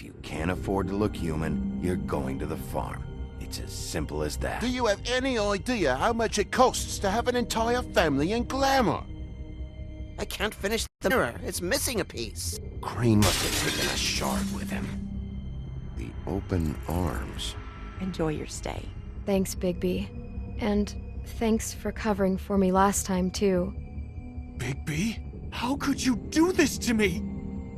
you can't afford to look human, you're going to the farm. It's as simple as that. Do you have any idea how much it costs to have an entire family in glamour? I can't finish the mirror. It's missing a piece. Crane must have taken a shard with him. The open arms. Enjoy your stay. Thanks, Bigby. And thanks for covering for me last time, too. Bigby? How could you do this to me?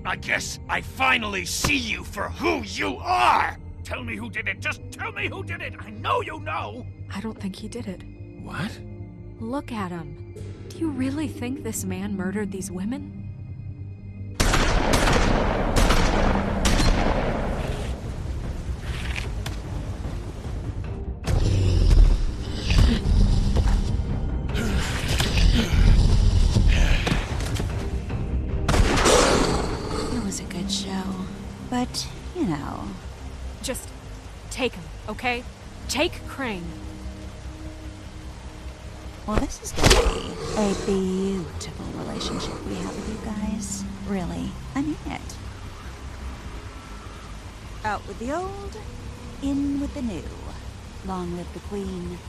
I guess I finally see you for who you are! Tell me who did it! Just tell me who did it! I know you know! I don't think he did it. What? Look at him. Do you really think this man murdered these women? It was a good show, but, you know... Just take him, okay? Take Crane. Well, this is gonna be a beautiful relationship we have with you guys. Really, I mean it. Out with the old, in with the new. Long live the Queen.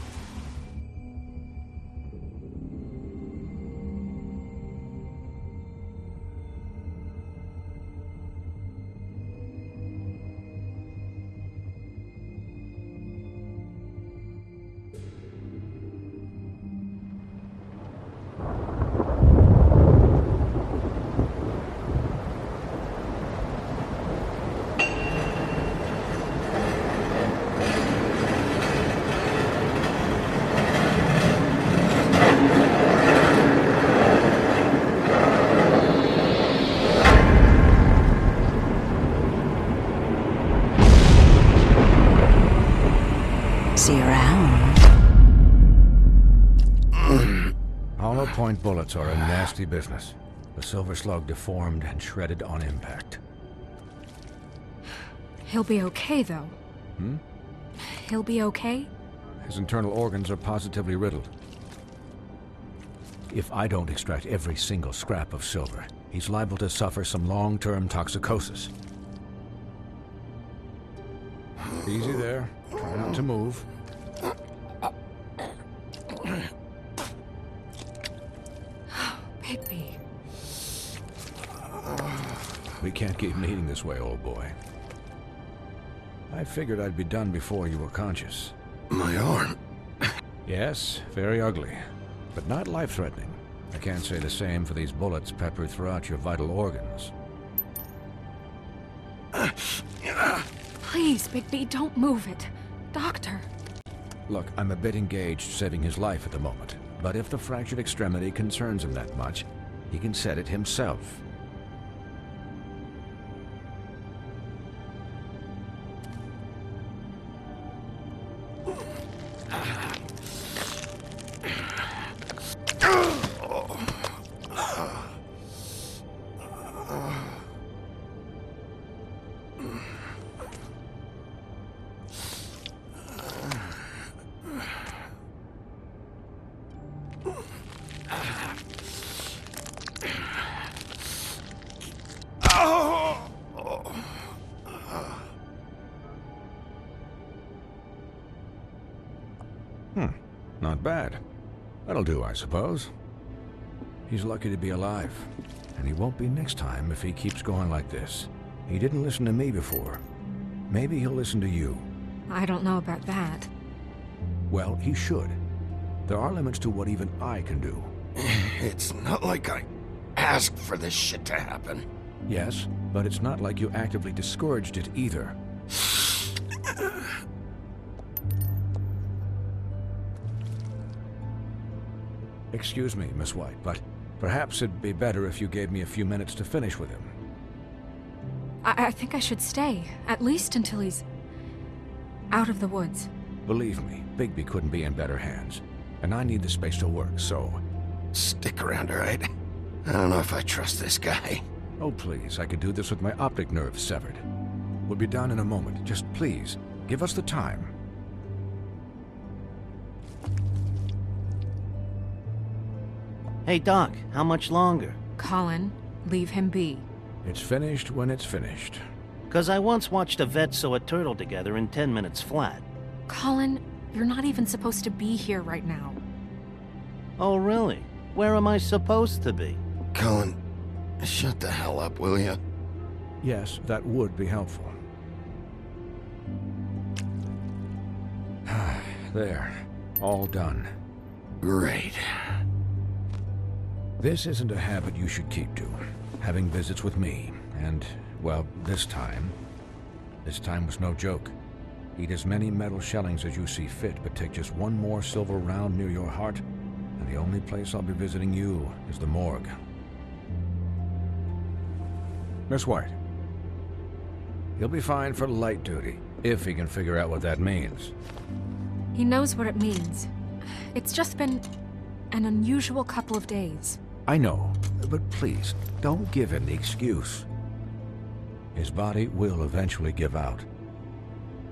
See you around. Hollow point bullets are a nasty business. The silver slug deformed and shredded on impact. He'll be okay, though. He'll be okay? His internal organs are positively riddled. If I don't extract every single scrap of silver, he's liable to suffer some long-term toxicosis. Easy there. Try not to move. Bigby. We can't keep meeting this way, old boy. I figured I'd be done before you were conscious. My arm. Yes, very ugly, but not life-threatening. I can't say the same for these bullets peppered throughout your vital organs. Please, Bigby, don't move it. Doctor. Look, I'm a bit engaged saving his life at the moment, but if the fractured extremity concerns him that much, he can set it himself. Not bad. That'll do, I suppose. He's lucky to be alive, and he won't be next time if he keeps going like this. He didn't listen to me before. Maybe he'll listen to you. I don't know about that. Well, he should. There are limits to what even I can do. It's not like I asked for this shit to happen. Yes, but it's not like you actively discouraged it either. Excuse me, Miss White, but perhaps it'd be better if you gave me a few minutes to finish with him. I think I should stay, at least until he's out of the woods. Believe me, Bigby couldn't be in better hands, and I need the space to work, so... Stick around, all right? I don't know if I trust this guy. Oh, please, I could do this with my optic nerve severed. We'll be done in a moment. Just please, give us the time. Hey, Doc, how much longer? Colin, leave him be. It's finished when it's finished. 'Cause I once watched a vet sew a turtle together in 10 minutes flat. Colin, you're not even supposed to be here right now. Oh, really? Where am I supposed to be? Colin, shut the hell up, will you? Yes, that would be helpful. There. All done. Great. This isn't a habit you should keep to. Having visits with me, and, well, this time was no joke. Eat as many metal shellings as you see fit, but take just one more silver round near your heart, and the only place I'll be visiting you is the morgue. Miss White. He'll be fine for light duty, if he can figure out what that means. He knows what it means. It's just been an unusual couple of days. I know, but please, don't give him the excuse. His body will eventually give out.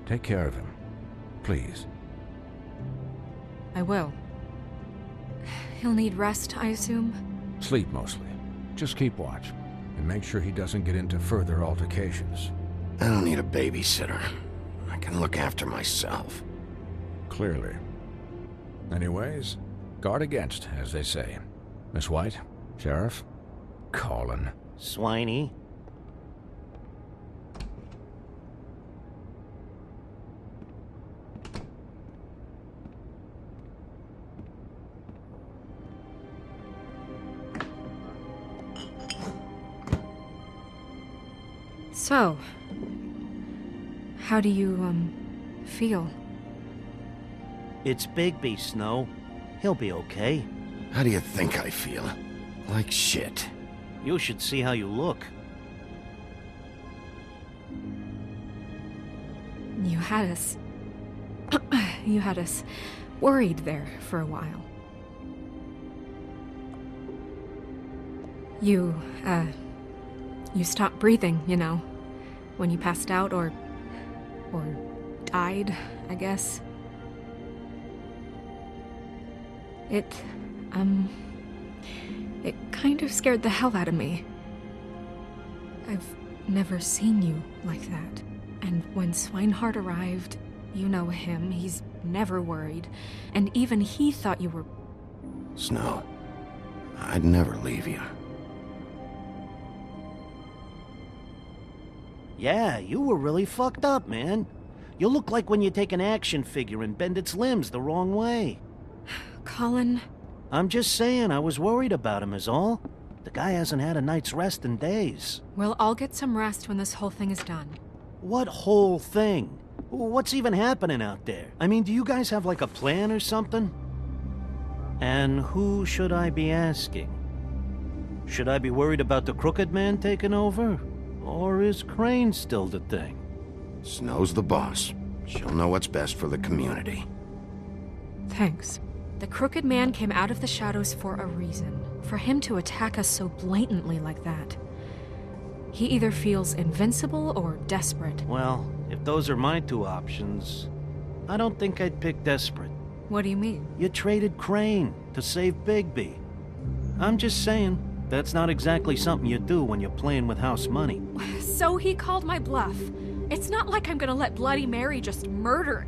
Take care of him, please. I will. He'll need rest, I assume? Sleep mostly. Just keep watch, and make sure he doesn't get into further altercations. I don't need a babysitter. I can look after myself. Clearly. Anyways, guard against, as they say. Miss White, Sheriff, Colin. Swiney. So, how do you, feel? It's Bigby, Snow. He'll be okay. How do you think I feel? Like shit. You should see how you look. You had us... you had us worried there for a while. You stopped breathing, you know, when you passed out or died, I guess. It kind of scared the hell out of me. I've never seen you like that. And when Swinehart arrived, you know him, he's never worried. And even he thought you were... Snow, I'd never leave you. Yeah, you were really fucked up, man. You look like when you take an action figure and bend its limbs the wrong way. Colin... I'm just saying, I was worried about him is all. The guy hasn't had a night's rest in days. We'll all get some rest when this whole thing is done. What whole thing? What's even happening out there? I mean, do you guys have like a plan or something? And who should I be asking? Should I be worried about the Crooked Man taking over? Or is Crane still the thing? Snow's the boss. She'll know what's best for the community. Thanks. The Crooked Man came out of the shadows for a reason. For him to attack us so blatantly like that. He either feels invincible or desperate. Well, if those are my two options, I don't think I'd pick desperate. What do you mean? You traded Crane to save Bigby. I'm just saying, that's not exactly something you do when you're playing with house money. So he called my bluff. It's not like I'm gonna let Bloody Mary just murder.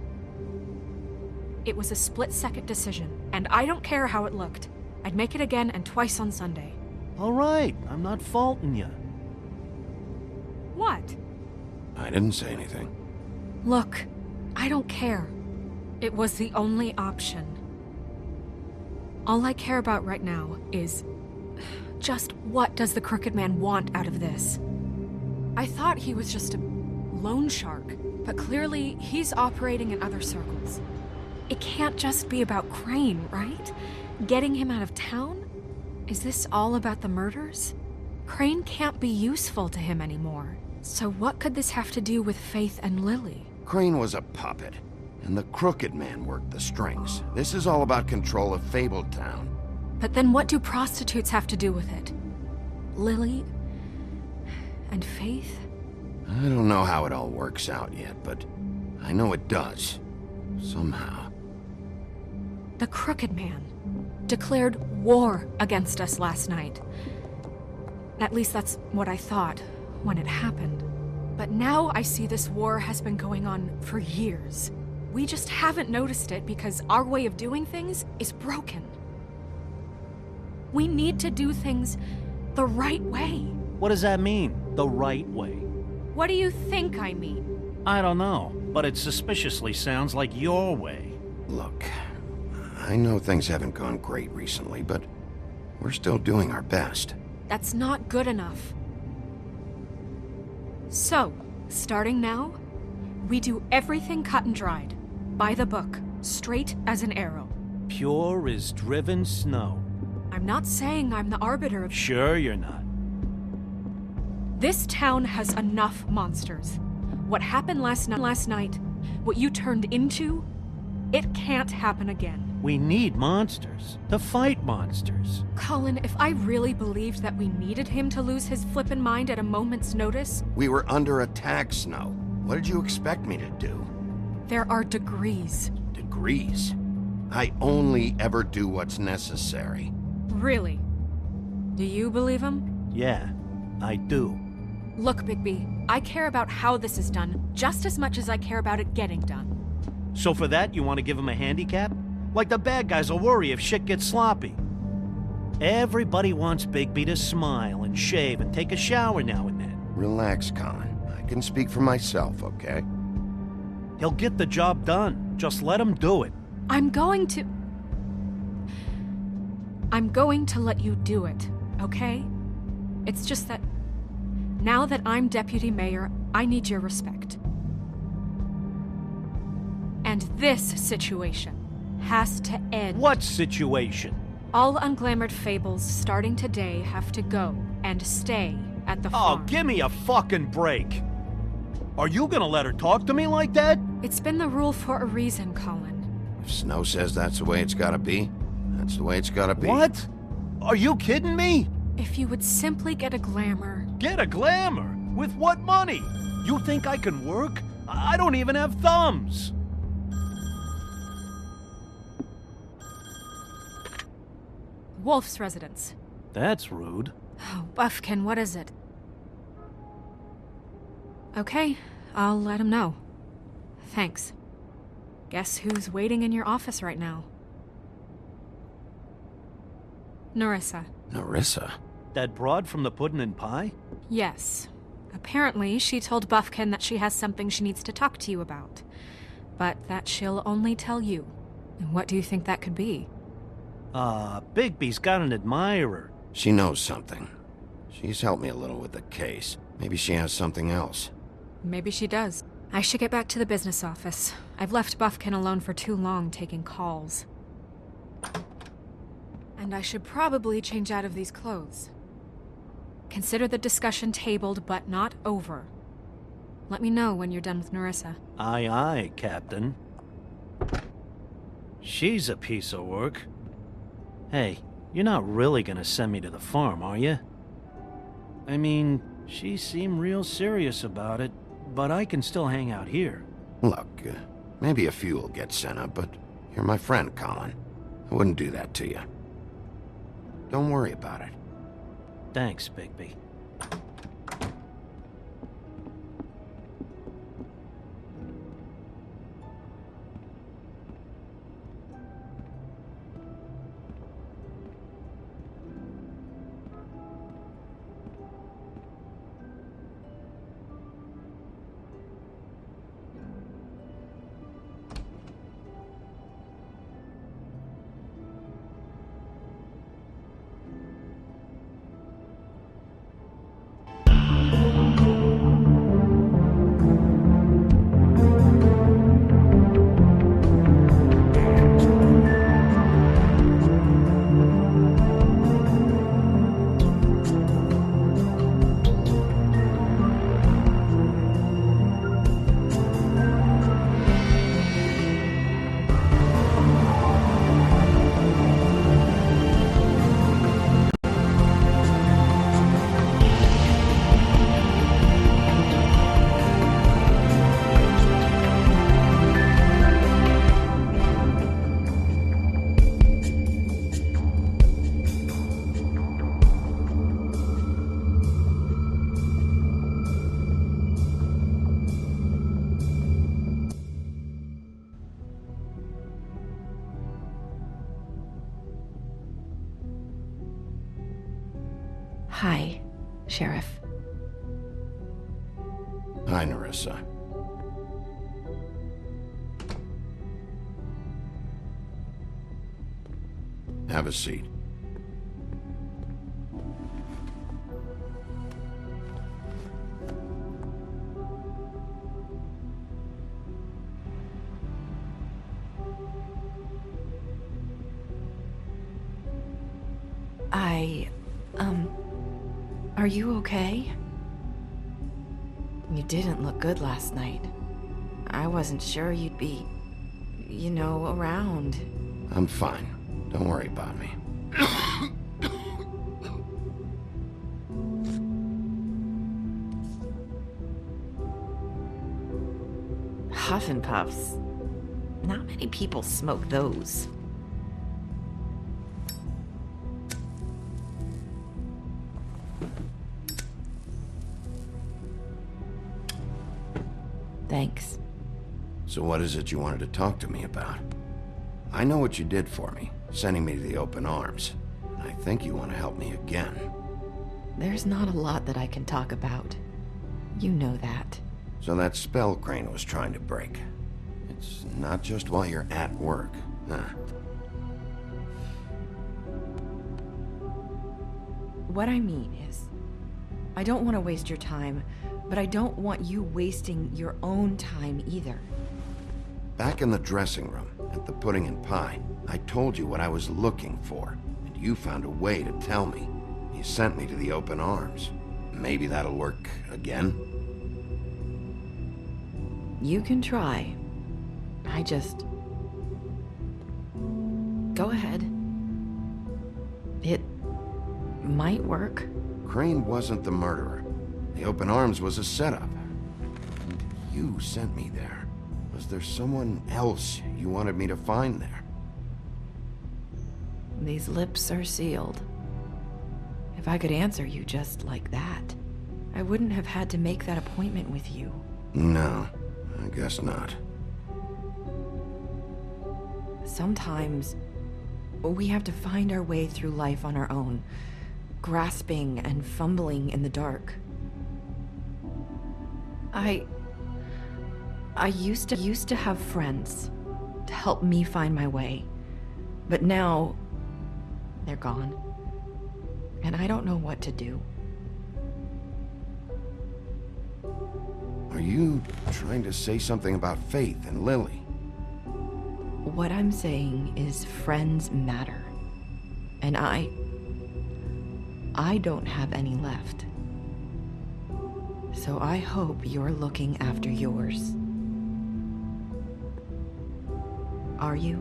It was a split-second decision, and I don't care how it looked. I'd make it again and twice on Sunday. All right, I'm not faulting you. What? I didn't say anything. Look, I don't care. It was the only option. All I care about right now is... just what does the Crooked Man want out of this? I thought he was just a loan shark, but clearly he's operating in other circles. It can't just be about Crane, right? Getting him out of town? Is this all about the murders? Crane can't be useful to him anymore. So what could this have to do with Faith and Lily? Crane was a puppet, and the Crooked Man worked the strings. This is all about control of Fabletown. But then what do prostitutes have to do with it? Lily? And Faith? I don't know how it all works out yet, but I know it does. Somehow. The Crooked Man declared war against us last night. At least that's what I thought when it happened. But But now I see this war has been going on for years. We just haven't noticed it because our way of doing things is broken. We need to do things the right way. What does that mean, the right way? What do you think I mean? I don't know, but it suspiciously sounds like your way. Look, I know things haven't gone great recently, but we're still doing our best. That's not good enough. So, starting now, we do everything cut and dried. By the book, straight as an arrow. Pure as driven snow. I'm not saying I'm the arbiter of... Sure you're not. This town has enough monsters. What happened last night, what you turned into, it can't happen again. We need monsters. To fight monsters. Colin, if I really believed that we needed him to lose his flippin' mind at a moment's notice... We were under attack, Snow. What did you expect me to do? There are degrees. Degrees? I only ever do what's necessary. Really? Do you believe him? Yeah, I do. Look, Bigby, I care about how this is done just as much as I care about it getting done. So for that, you want to give him a handicap? Like the bad guys will worry if shit gets sloppy. Everybody wants Bigby to smile and shave and take a shower now and then. Relax, Colin. I can speak for myself, okay? He'll get the job done. Just let him do it. I'm going to let you do it, okay? It's just that now that I'm deputy mayor, I need your respect. And this situation has to end. What situation? All unglamored fables starting today have to go and stay at the farm. Oh, give me a fucking break. Are you gonna let her talk to me like that? It's been the rule for a reason, Colin. If Snow says that's the way it's gotta be, that's the way it's gotta be. What? Are you kidding me? If you would simply get a glamour. Get a glamour? With what money? You think I can work? I don't even have thumbs. Wolf's residence. That's rude. Oh, Buffkin, what is it? Okay, I'll let him know. Thanks. Guess who's waiting in your office right now? Narissa. Narissa? That broad from the Puddin' and Pie? Yes. Apparently, she told Buffkin that she has something she needs to talk to you about. But that she'll only tell you. And what do you think that could be? Bigby's got an admirer. She knows something. She's helped me a little with the case. Maybe she has something else. Maybe she does. I should get back to the business office. I've left Buffkin alone for too long taking calls. And I should probably change out of these clothes. Consider the discussion tabled, but not over. Let me know when you're done with Narissa. Aye, aye, Captain. She's a piece of work. Hey, you're not really gonna send me to the farm, are you? I mean, she seemed real serious about it, but I can still hang out here. Look, maybe a few will get sent up, but you're my friend, Colin. I wouldn't do that to you. Don't worry about it. Thanks, Bigby. Hi, Sheriff. Hi, Narissa. Have a seat. Are you okay? You didn't look good last night. I wasn't sure you'd be, around. I'm fine. Don't worry about me. Huff and Puffs. Not many people smoke those. Thanks. So what is it you wanted to talk to me about? I know what you did for me, sending me to the open arms. And I think you want to help me again. There's not a lot that I can talk about. You know that. So that spell Crane was trying to break. It's not just while you're at work, huh? What I mean is, I don't want to waste your time, but I don't want you wasting your own time either. Back in the dressing room, at the pudding and pie, I told you what I was looking for, and you found a way to tell me. You sent me to the open arms. Maybe that'll work again? You can try. I just... Go ahead. It might work. Crane wasn't the murderer. The open arms was a setup. You sent me there. Was there someone else you wanted me to find there? These lips are sealed. If I could answer you just like that, I wouldn't have had to make that appointment with you. No, I guess not. Sometimes, we have to find our way through life on our own, grasping and fumbling in the dark. I used to have friends to help me find my way, but now they're gone, and I don't know what to do. Are you trying to say something about Faith and Lily? What I'm saying is friends matter, and I don't have any left. So I hope you're looking after yours. Are you?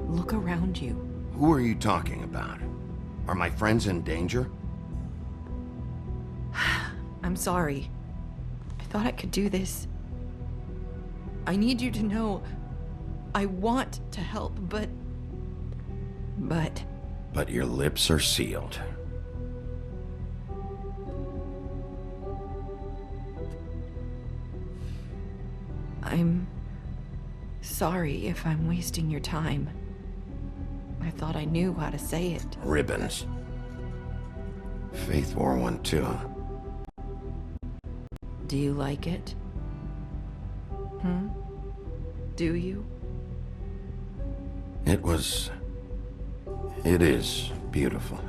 Look around you. Who are you talking about? Are my friends in danger? I'm sorry. I thought I could do this. I need you to know I want to help, but... But your lips are sealed. I'm sorry if I'm wasting your time. I thought I knew how to say it. Ribbons. Faith wore one too. Do you like it? Do you? It is beautiful.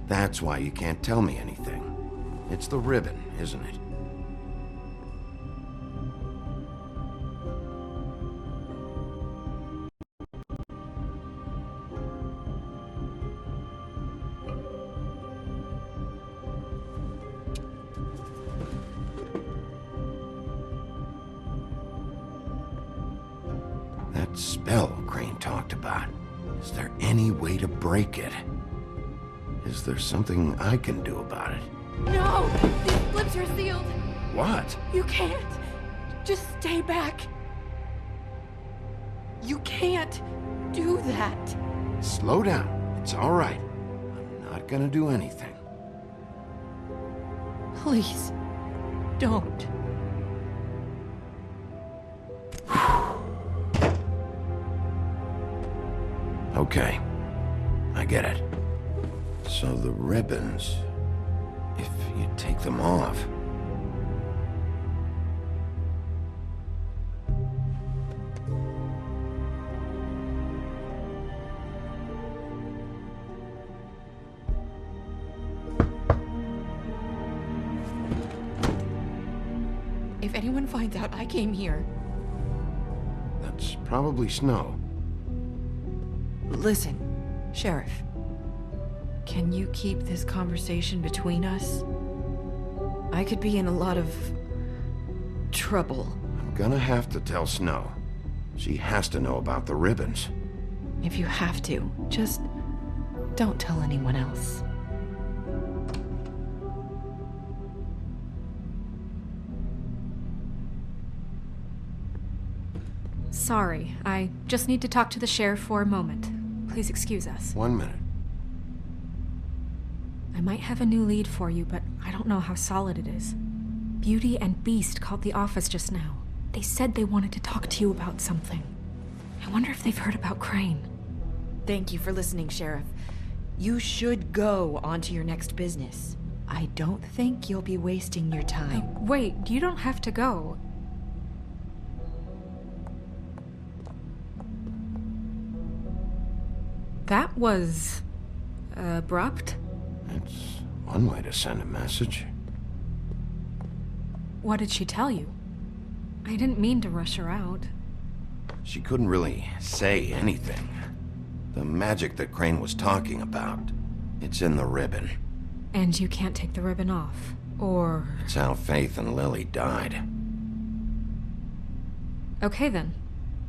That's why you can't tell me anything. It's the ribbon, isn't it? That spell Crane talked about. Is there any way to break it? Is there something I can do about it? No! These lips are sealed! What? You can't! Just stay back! You can't do that! Slow down. It's all right. I'm not gonna do anything. Please, don't. Okay. I get it. So the ribbons, if you take them off... If anyone finds out I came here... That's probably Snow. Listen, Sheriff. Can you keep this conversation between us? I could be in a lot of... trouble. I'm gonna have to tell Snow. She has to know about the ribbons. If you have to, just don't tell anyone else. Sorry, I just need to talk to the sheriff for a moment. Please excuse us. 1 minute. I might have a new lead for you, but I don't know how solid it is. Beauty and Beast called the office just now. They said they wanted to talk to you about something. I wonder if they've heard about Crane. Thank you for listening, Sheriff. You should go on to your next business. I don't think you'll be wasting your time. Wait, you don't have to go. That was... abrupt? It's one way to send a message. What did she tell you? I didn't mean to rush her out. She couldn't really say anything. The magic that Crane was talking about, it's in the ribbon. And you can't take the ribbon off, or... It's how Faith and Lily died. Okay then.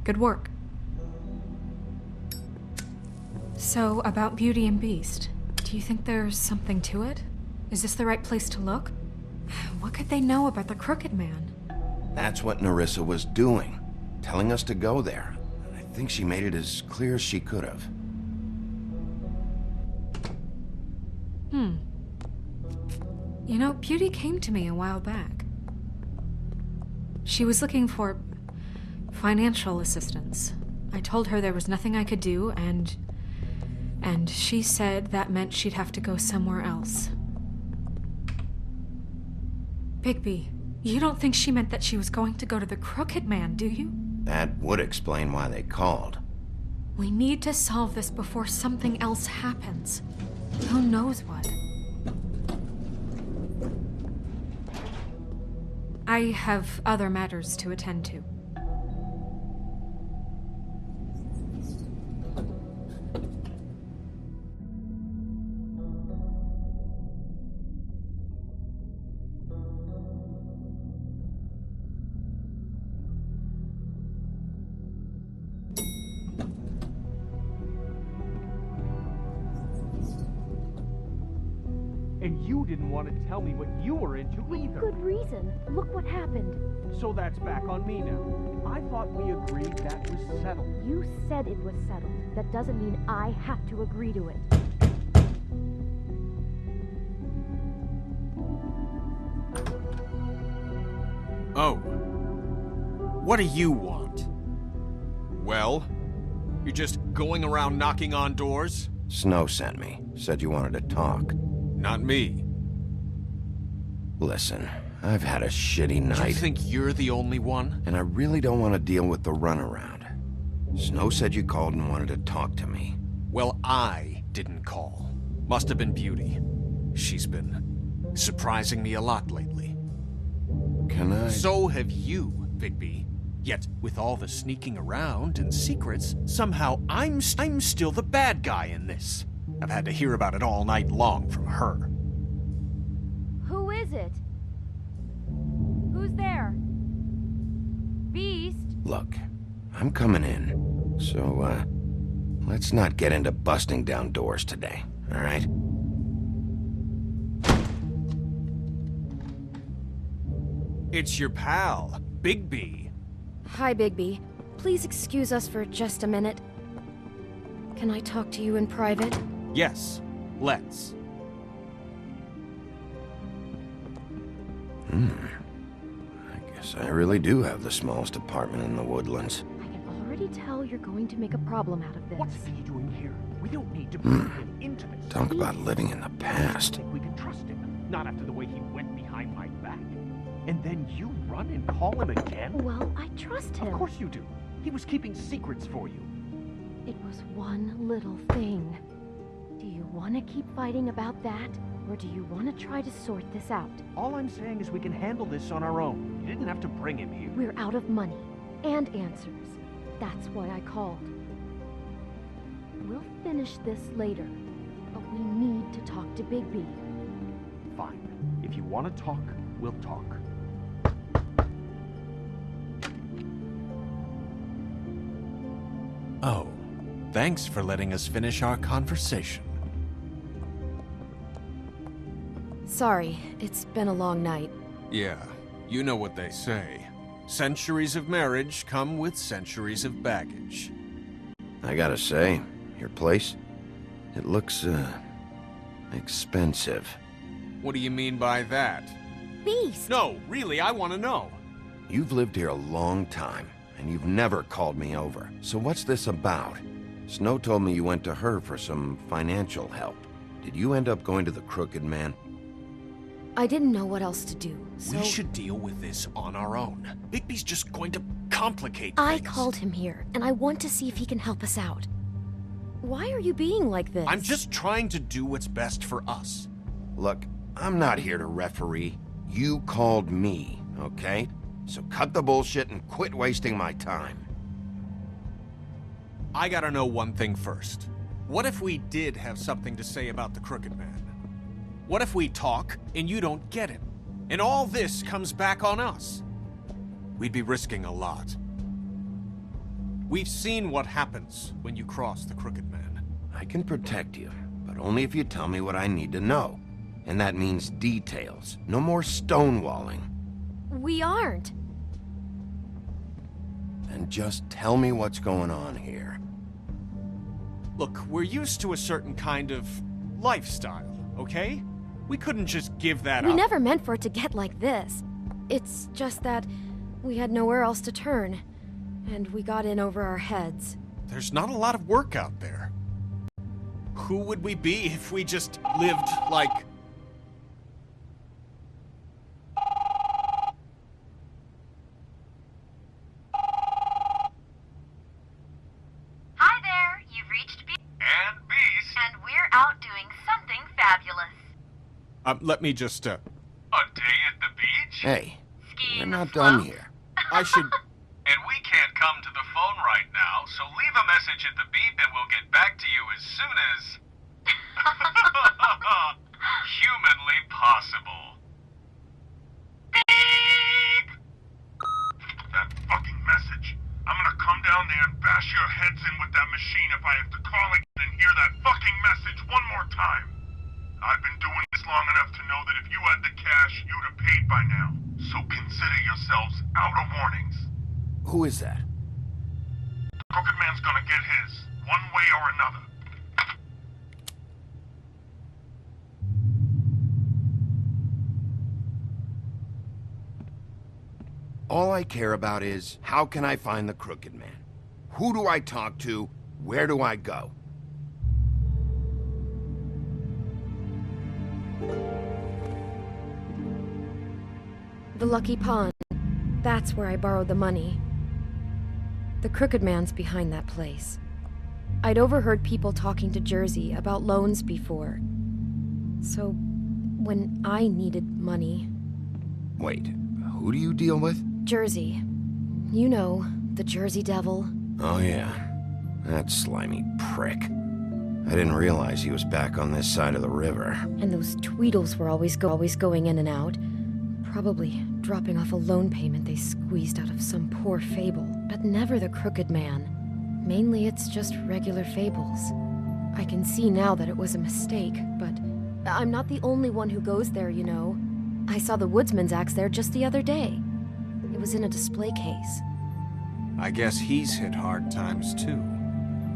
Good work. So, about Beauty and Beast, do you think there's something to it? Is this the right place to look? What could they know about the Crooked Man? That's what Narissa was doing, telling us to go there. I think she made it as clear as she could have. You know, Beauty came to me a while back. She was looking for financial assistance. I told her there was nothing I could do, and she said that meant she'd have to go somewhere else. Bigby, you don't think she meant that she was going to go to the Crooked Man, do you? That would explain why they called. We need to solve this before something else happens. Who knows what? I have other matters to attend to. And you didn't want to tell me what you were into either. Good reason. Look what happened. So that's back on me now. I thought we agreed that was settled. You said it was settled. That doesn't mean I have to agree to it. Oh. What do you want? Well, you're just going around knocking on doors? Snow sent me. Said you wanted to talk. Not me. Listen, I've had a shitty night. You think you're the only one? And I really don't want to deal with the runaround. Snow said you called and wanted to talk to me. Well, I didn't call. Must have been Beauty. She's been surprising me a lot lately. Can I... So have you, Bigby. Yet, with all the sneaking around and secrets, somehow I'm still the bad guy in this. I've had to hear about it all night long from her. Who is it? Who's there? Beast? Look, I'm coming in. So, let's not get into busting down doors today, all right? It's your pal, Bigby. Hi, Bigby. Please excuse us for just a minute. Can I talk to you in private? Yes, let's. I guess I really do have the smallest apartment in the Woodlands. I can already tell you're going to make a problem out of this. What's he doing here? We don't need to bring him into this. Talk about living in the I past. think we can trust him. Not after the way he went behind my back. And then you run and call him again? Well, I trust him. Of course you do. He was keeping secrets for you. It was one little thing. Do you want to keep fighting about that? Or do you want to try to sort this out? All I'm saying is we can handle this on our own. You didn't have to bring him here. We're out of money and answers. That's why I called. We'll finish this later, but we need to talk to Bigby. Fine. If you want to talk, we'll talk. Oh, thanks for letting us finish our conversation. Sorry, it's been a long night. Yeah, you know what they say. Centuries of marriage come with centuries of baggage. I gotta say, your place, it looks, expensive. What do you mean by that? Beast! No, really, I want to know. You've lived here a long time, and you've never called me over. So what's this about? Snow told me you went to her for some financial help. Did you end up going to the Crooked Man? I didn't know what else to do, so... We should deal with this on our own. Bigby's just going to complicate I things. called him here, and I want to see if he can help us out. Why are you being like this? I'm just trying to do what's best for us. Look, I'm not here to referee. You called me, okay? So cut the bullshit and quit wasting my time. I gotta know one thing first. What if we did have something to say about the Crooked Man? What if we talk and you don't get him? And all this comes back on us? We'd be risking a lot. We've seen what happens when you cross the Crooked Man. I can protect you, but only if you tell me what I need to know. And that means details. No more stonewalling. We aren't. Then just tell me what's going on here. Look, we're used to a certain kind of lifestyle, okay? We couldn't just give that up. We never meant for it to get like this. It's just that we had nowhere else to turn, and we got in over our heads. There's not a lot of work out there. Who would we be if we just lived like... Hi there, you've reached and Beast. And we're out doing something fabulous. let me just, A day at the beach? Hey, Skiing we're not the done slopes? here. I should... And we can't come to the phone right now, so leave a message at the beep and we'll get back to you as soon as... humanly possible. Beep! That fucking message. I'm gonna come down there and bash your heads in with that machine if I have to call again and hear that fucking message one more time. I've been doing this long enough to know that if you had the cash, you'd have paid by now. So consider yourselves out of warnings. Who is that? Crooked Man's gonna get his, one way or another. All I care about is, how can I find the Crooked Man? Who do I talk to? Where do I go? The Lucky Pond. That's where I borrowed the money. The Crooked Man's behind that place. I'd overheard people talking to Jersey about loans before. So, when I needed money... Wait, who do you deal with? Jersey. You know, the Jersey Devil. Oh yeah, that slimy prick. I didn't realize he was back on this side of the river. And those Tweedles were always going in and out. Probably dropping off a loan payment they squeezed out of some poor fable. But never the Crooked Man. Mainly it's just regular fables. I can see now that it was a mistake, but I'm not the only one who goes there, you know. I saw the Woodsman's axe there just the other day. It was in a display case. I guess he's hit hard times too.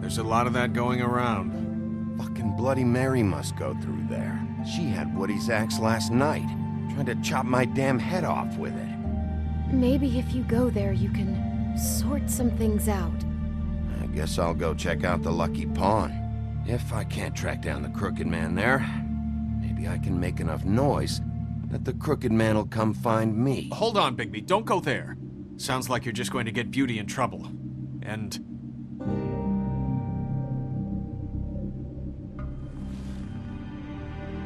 There's a lot of that going around. Fucking Bloody Mary must go through there. She had Woody's axe last night. Tried to chop my damn head off with it. Maybe if you go there, you can sort some things out. I guess I'll go check out the Lucky Pawn. If I can't track down the Crooked Man there, maybe I can make enough noise that the Crooked Man will come find me. Hold on, Bigby. Don't go there. Sounds like you're just going to get Beauty in trouble. And...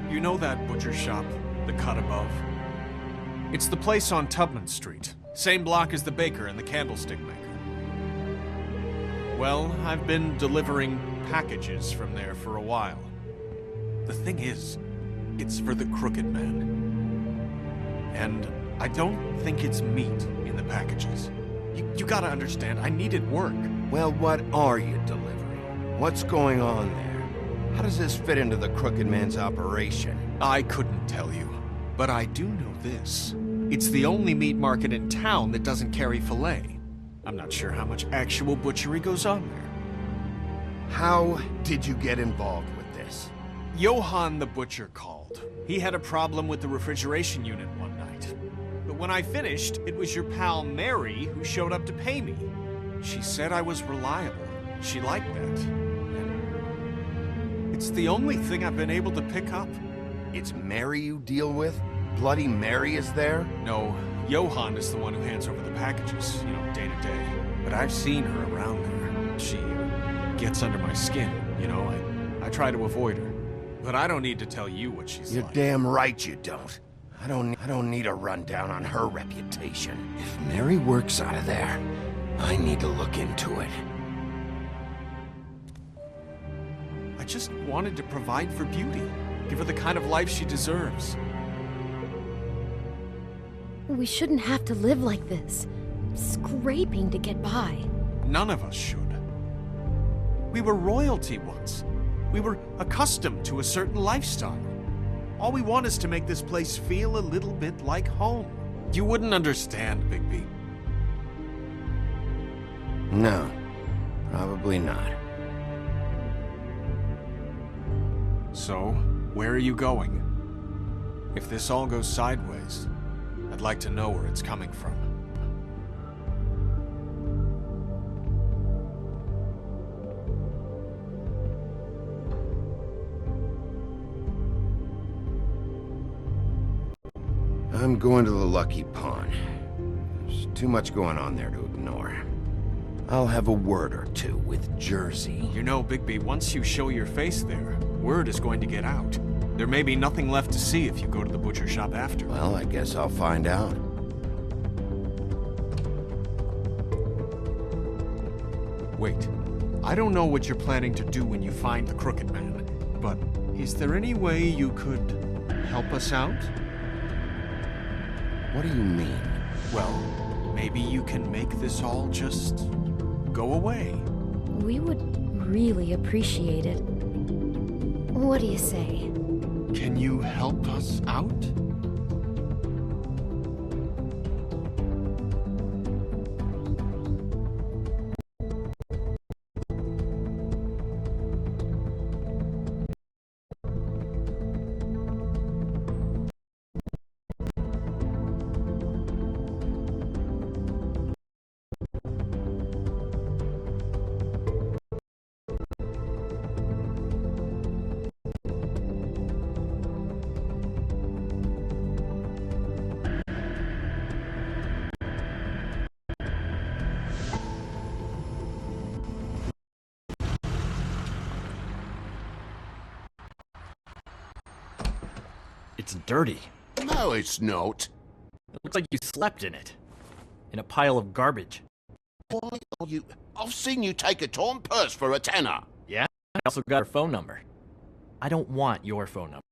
you know that butcher shop, the cut above? It's the place on Tubman Street. Same block as the baker and the candlestick maker. Well, I've been delivering packages from there for a while. The thing is, it's for the Crooked Man. And I don't think it's meat in the packages. You gotta understand, I needed work. Well, what are you delivering? What's going on there? How does this fit into the Crooked Man's operation? I couldn't tell you, but I do know this. It's the only meat market in town that doesn't carry filet. I'm not sure how much actual butchery goes on there. How did you get involved with this? Johann the butcher called. He had a problem with the refrigeration unit one night. But when I finished, it was your pal Mary who showed up to pay me. She said I was reliable. She liked that. And it's the only thing I've been able to pick up. It's Mary you deal with? Bloody Mary is there? No, Johann is the one who hands over the packages, day to day. But I've seen her around there. She gets under my skin, I try to avoid her. But I don't need to tell you what she's You're like. damn right you don't. I don't need a rundown on her reputation. If Mary works out of there, I need to look into it. I just wanted to provide for Beauty. Give her the kind of life she deserves. We shouldn't have to live like this, scraping to get by. None of us should. We were royalty once. We were accustomed to a certain lifestyle. All we want is to make this place feel a little bit like home. You wouldn't understand, Bigby. No, probably not. So, where are you going? If this all goes sideways, I'd like to know where it's coming from. I'm going to the Lucky Pawn. There's too much going on there to ignore. I'll have a word or two with Jersey. You know, Bigby, once you show your face there, word is going to get out. There may be nothing left to see if you go to the butcher shop after. Well, I guess I'll find out. Wait, I don't know what you're planning to do when you find the Crooked Man, but is there any way you could help us out? What do you mean? Well, maybe you can make this all just go away. We would really appreciate it. What do you say? Can you help us out? It's dirty. No, it's not. It looks like you slept in it. In a pile of garbage. Why are you... I've seen you take a torn purse for a tenner. Yeah? I also got her phone number. I don't want your phone number.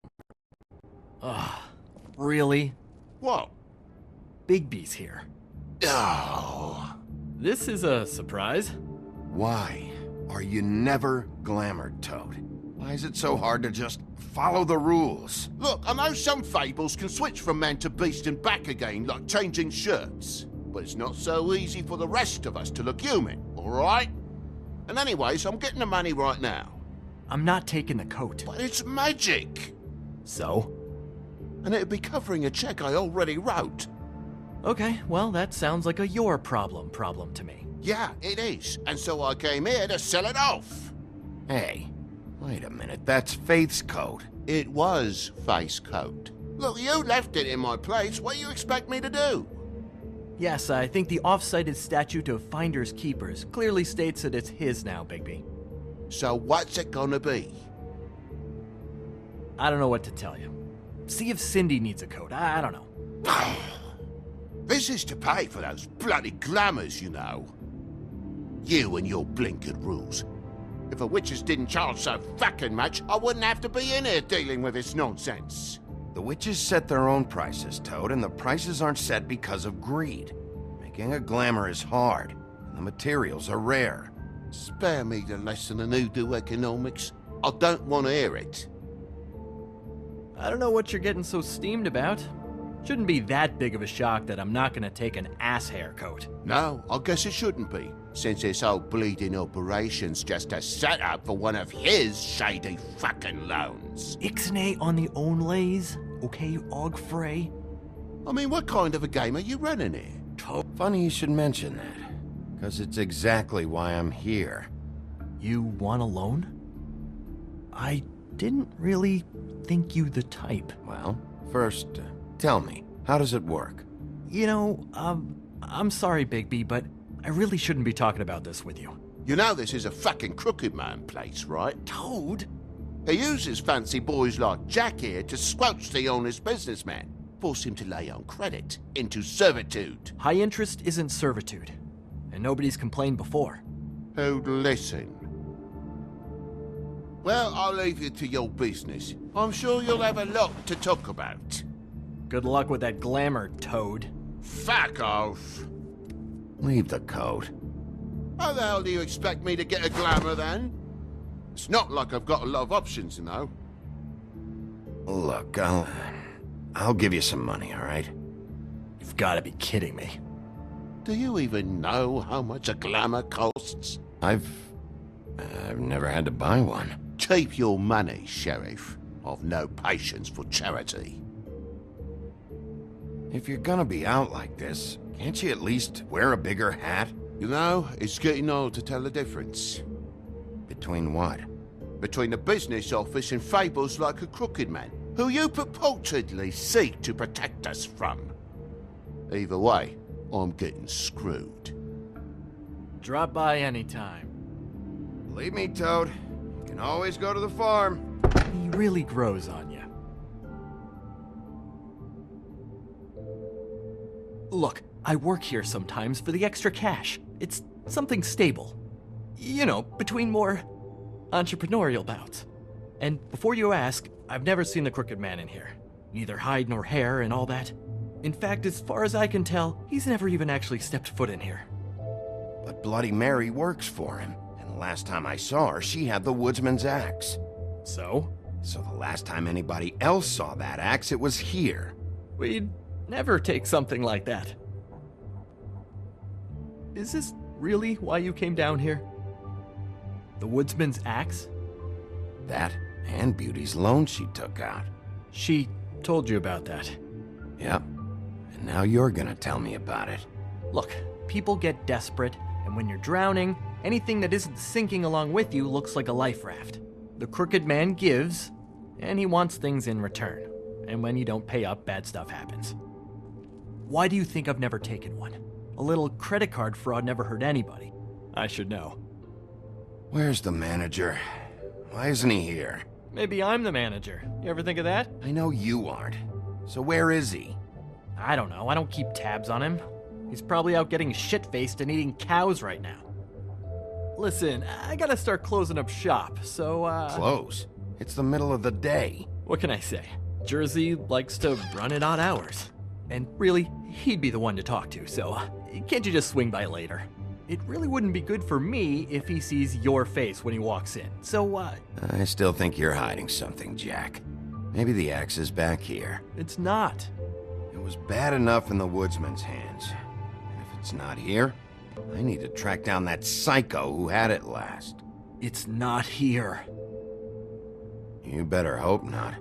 Ugh. Really? What? Bigby's here. Oh. This is a surprise. Why are you never glamored, Toad? Why is it so hard to just follow the rules? Look, I know some fables can switch from man to beast and back again, like changing shirts. But it's not so easy for the rest of us to look human, alright? And anyways, I'm getting the money right now. I'm not taking the coat. But it's magic! So? And it'd be covering a check I already wrote. Okay, well, that sounds like a your problem to me. Yeah, it is. And so I came here to sell it off. Hey, Wait a minute, that's Faith's coat. It was Faith's coat. Look, you left it in my place. What do you expect me to do? Yes, I think the off-cited statute of Finders Keepers clearly states that it's his now, Bigby. So what's it gonna be? I don't know what to tell you. See if Cindy needs a coat. I don't know. This is to pay for those bloody glamours, you know. You and your blinkered rules. If the witches didn't charge so fucking much, I wouldn't have to be in here dealing with this nonsense. The witches set their own prices, Toad, and the prices aren't set because of greed. Making a glamour is hard, and the materials are rare. Spare me the lesson on hoodoo economics. I don't want to hear it. I don't know what you're getting so steamed about. Shouldn't be that big of a shock that I'm not gonna take an ass hair coat. No, I guess it shouldn't be, since this whole bleeding operation's just a setup for one of his shady fucking loans. Ixnay on the onlays, okay, Og Frey? I mean, what kind of a game are you running here? Funny you should mention that, because it's exactly why I'm here. You want a loan? I didn't really think you the type. Well, first, tell me, how does it work? You know, I'm sorry, Bigby, but I really shouldn't be talking about this with you. You know this is a fucking crooked man place, right? Toad? He uses fancy boys like Jack here to squelch the honest businessman. Force him to lay on credit into servitude. High interest isn't servitude, and nobody's complained before. Who'd listen? Well, I'll leave you to your business. I'm sure you'll have a lot to talk about. Good luck with that glamour, Toad. Fuck off. Leave the coat. How the hell do you expect me to get a glamour then? It's not like I've got a lot of options, you know. Look, I'll give you some money, all right? You've got to be kidding me. Do you even know how much a glamour costs? I've never had to buy one. Keep your money, Sheriff. I've no patience for charity. If you're gonna be out like this, can't you at least wear a bigger hat? You know, it's getting old to tell the difference. Between what? Between the business office and fables like a crooked man, who you purportedly seek to protect us from. Either way, I'm getting screwed. Drop by anytime. Believe me, Toad. You can always go to the farm. He really grows on you. Look, I work here sometimes for the extra cash. It's something stable. You know, between more entrepreneurial bouts. And before you ask, I've never seen the crooked man in here. Neither hide nor hair and all that. In fact, as far as I can tell, he's never even actually stepped foot in here. But Bloody Mary works for him. And the last time I saw her, she had the woodsman's axe. So? So the last time anybody else saw that axe, it was here. We'd never take something like that. Is this really why you came down here? The woodsman's axe? That and Beauty's loan she took out. She told you about that. Yep. And now you're gonna tell me about it. Look, people get desperate, and when you're drowning, anything that isn't sinking along with you looks like a life raft. The crooked man gives, and he wants things in return. And when you don't pay up, bad stuff happens. Why do you think I've never taken one? A little credit card fraud never hurt anybody. I should know. Where's the manager? Why isn't he here? Maybe I'm the manager. You ever think of that? I know you aren't. So where is he? I don't know. I don't keep tabs on him. He's probably out getting shit-faced and eating cows right now. Listen, I gotta start closing up shop, so, Close? It's the middle of the day. What can I say? Jersey likes to run at odd hours. And really, he'd be the one to talk to, so can't you just swing by later? It really wouldn't be good for me if he sees your face when he walks in, so, I still think you're hiding something, Jack. Maybe the axe is back here. It's not. It was bad enough in the woodsman's hands. And if it's not here, I need to track down that psycho who had it last. It's not here. You better hope not.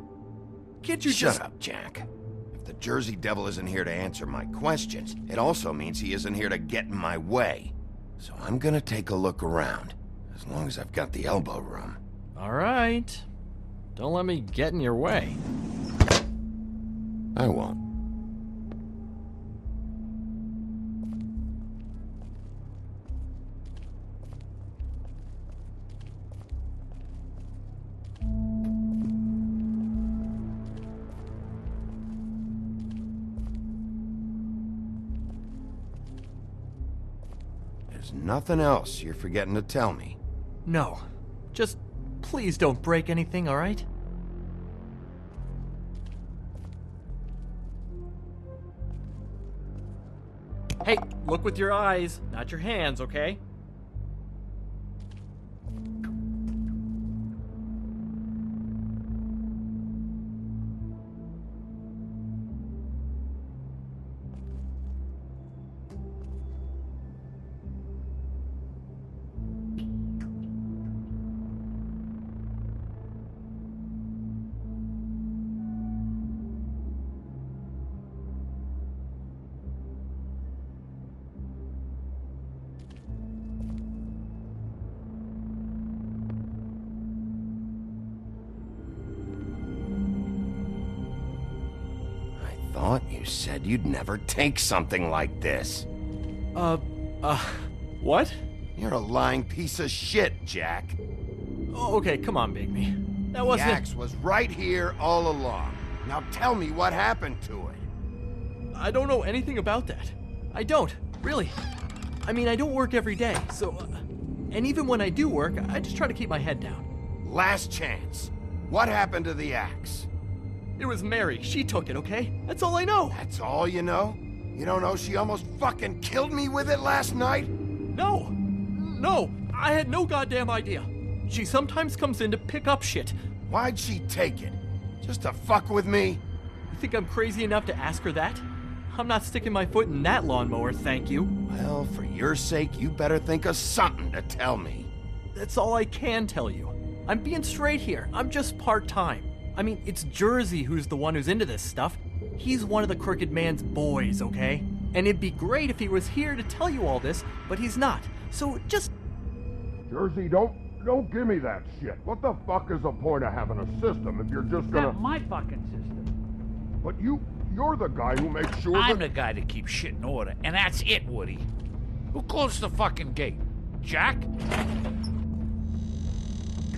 Can't you Shut up, Jack. If the Jersey Devil isn't here to answer my questions, it also means he isn't here to get in my way. So I'm gonna take a look around, as long as I've got the elbow room. All right. Don't let me get in your way. I won't. There's nothing else you're forgetting to tell me. No. Just please don't break anything, all right? Hey, look with your eyes, not your hands, okay? Thought you said you'd never take something like this. What? You're a lying piece of shit, Jack. Oh, okay, come on, Bigby. That wasn't... The axe was right here all along. Now tell me what happened to it. I don't know anything about that. I don't, really. I mean, I don't work every day, so... and even when I do work, I just try to keep my head down. Last chance. What happened to the axe? It was Mary. She took it, okay? That's all I know. That's all you know? You don't know she almost fucking killed me with it last night? No. No, I had no goddamn idea. She sometimes comes in to pick up shit. Why'd she take it? Just to fuck with me? You think I'm crazy enough to ask her that? I'm not sticking my foot in that lawnmower, thank you. Well, for your sake, you better think of something to tell me. That's all I can tell you. I'm being straight here. I'm just part-time. I mean, it's Jersey who's the one who's into this stuff. He's one of the Crooked Man's boys, okay? And it'd be great if he was here to tell you all this, but he's not. So just... Jersey, don't give me that shit. What the fuck is the point of having a system if you're just gonna... It's not my fucking system. But you're the guy who makes sure I'm that... the guy that keeps shit in order, and that's it, Woody. Who closed the fucking gate? Jack?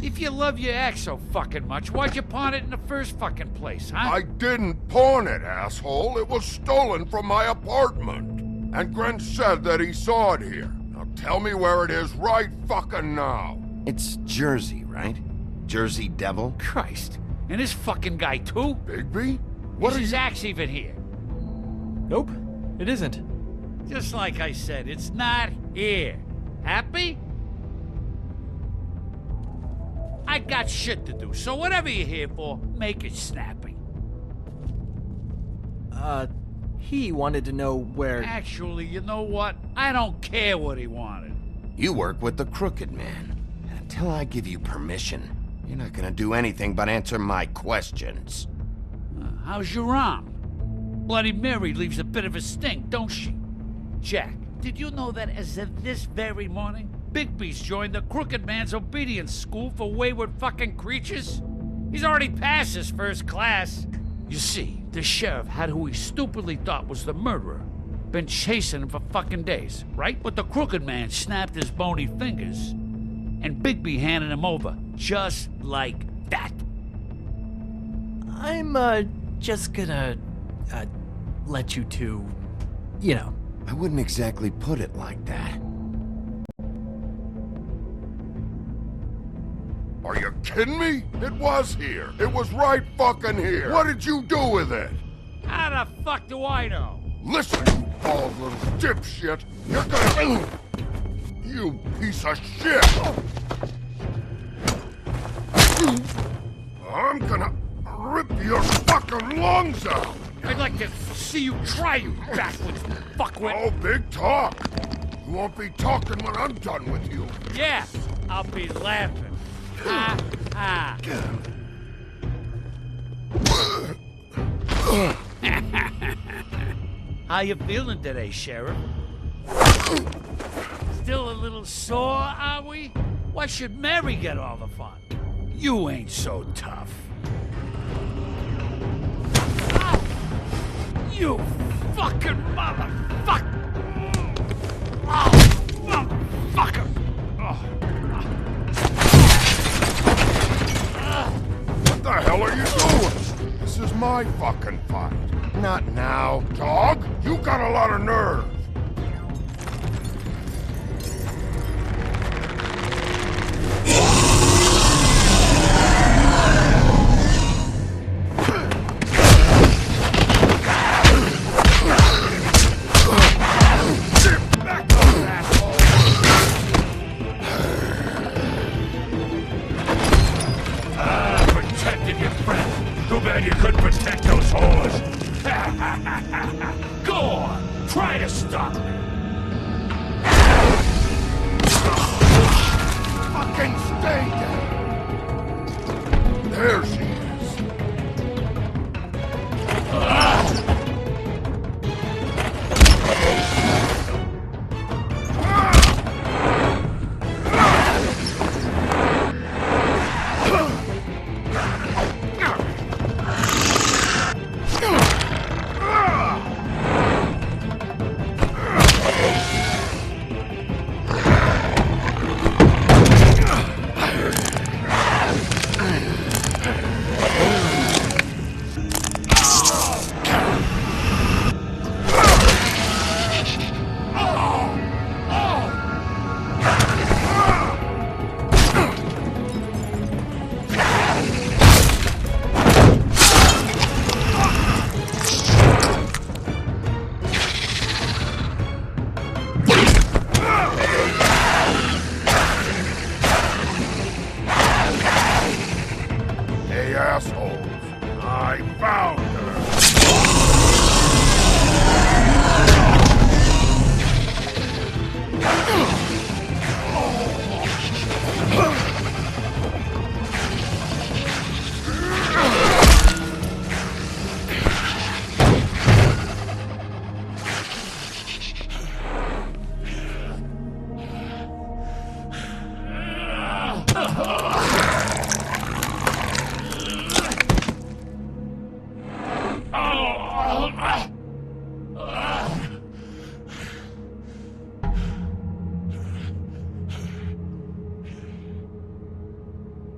If you love your axe so fucking much, why'd you pawn it in the first fucking place, huh? I didn't pawn it, asshole. It was stolen from my apartment. And Grant said that he saw it here. Now tell me where it is right fucking now. It's Jersey, right? Jersey Devil? Christ. And this fucking guy, too? Bigby? Is his axe even here? Nope, it isn't. Just like I said, it's not here. Happy? I got shit to do, so whatever you're here for, make it snappy. He wanted to know where... Actually, you know what? I don't care what he wanted. You work with the Crooked Man. And until I give you permission, you're not gonna do anything but answer my questions. How's your arm? Bloody Mary leaves a bit of a stink, don't she? Jack, did you know that as of this very morning, Bigby's joined the Crooked Man's obedience school for wayward fucking creatures? He's already passed his first class. You see, the sheriff had who he stupidly thought was the murderer. Been chasing him for fucking days, right? But the Crooked Man snapped his bony fingers, and Bigby handed him over, just like that. I'm, just gonna, let you two, you know. I wouldn't exactly put it like that. Are you kidding me? It was here. It was right fucking here. What did you do with it? How the fuck do I know? Listen, you bald little dipshit. You're gonna... You piece of shit! I'm gonna rip your fucking lungs out! I'd like to see you try, you backwoods fuckwit! Oh, big talk! You won't be talking when I'm done with you. Yeah, I'll be laughing. Ha ha. How you feeling today, Sheriff? Still a little sore, are we? Why should Mary get all the fun? You ain't so tough. You fucking motherfucker! Oh, motherfucker! What the hell are you doing? This is my fucking fight. Not now. Dog, you got a lot of nerve.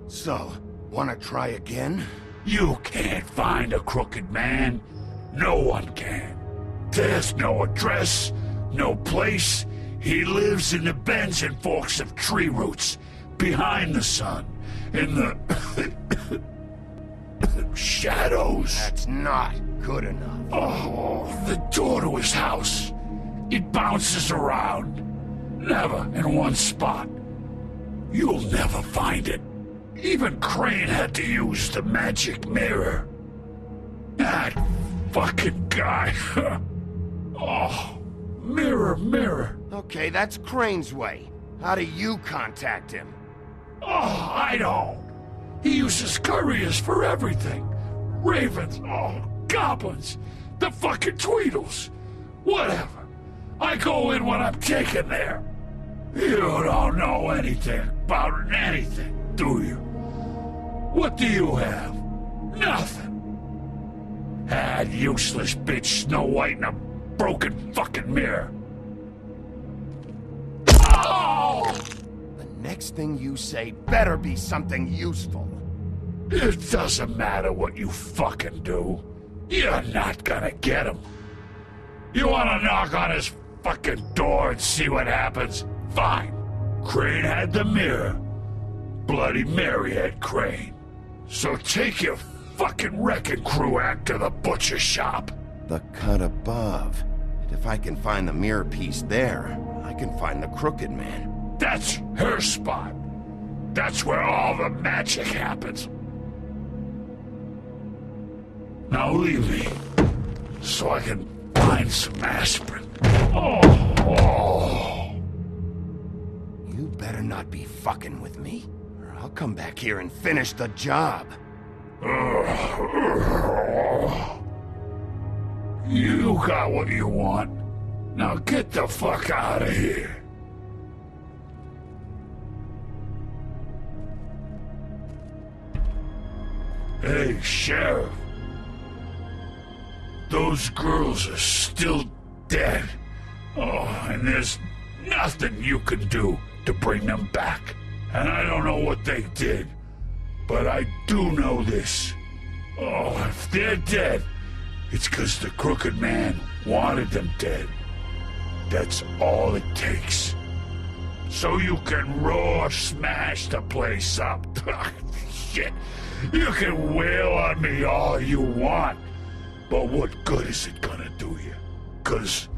So, wanna try again? You can't find a crooked man. No one can. There's no address, no place. He lives in the bends and forks of tree roots, behind the sun, in the shadows. That's not good enough. Oh, the door to his house. It bounces around. Never in one spot. You'll never find it. Even Crane had to use the magic mirror. That fucking guy. Oh, mirror, mirror. Okay, that's Crane's way. How do you contact him? Oh, I don't. He uses couriers for everything. Ravens, goblins, the fucking Tweedles. Whatever. I go in when I'm taken there. You don't know anything about anything, do you? What do you have? Nothing. That useless bitch Snow White in a broken fucking mirror. Oh! The next thing you say better be something useful. It doesn't matter what you fucking do. You're not gonna get him. You wanna knock on his fucking door and see what happens? Fine. Crane had the mirror. Bloody Mary had Crane. So take your fucking wrecking crew act to the butcher shop. The cut above. And if I can find the mirror piece there, I can find the crooked man. That's her spot. That's where all the magic happens. Now leave me, so I can find some aspirin. Oh. You better not be fucking with me, or I'll come back here and finish the job. You got what you want. Now get the fuck out of here. Hey, Sheriff. Those girls are still dead. Oh, and there's nothing you can do to bring them back. And I don't know what they did, but I do know this. Oh, if they're dead, it's 'cause the Crooked Man wanted them dead. That's all it takes. So you can raw smash the place up. Shit, you can wail on me all you want, but what good is it gonna do you? 'Cause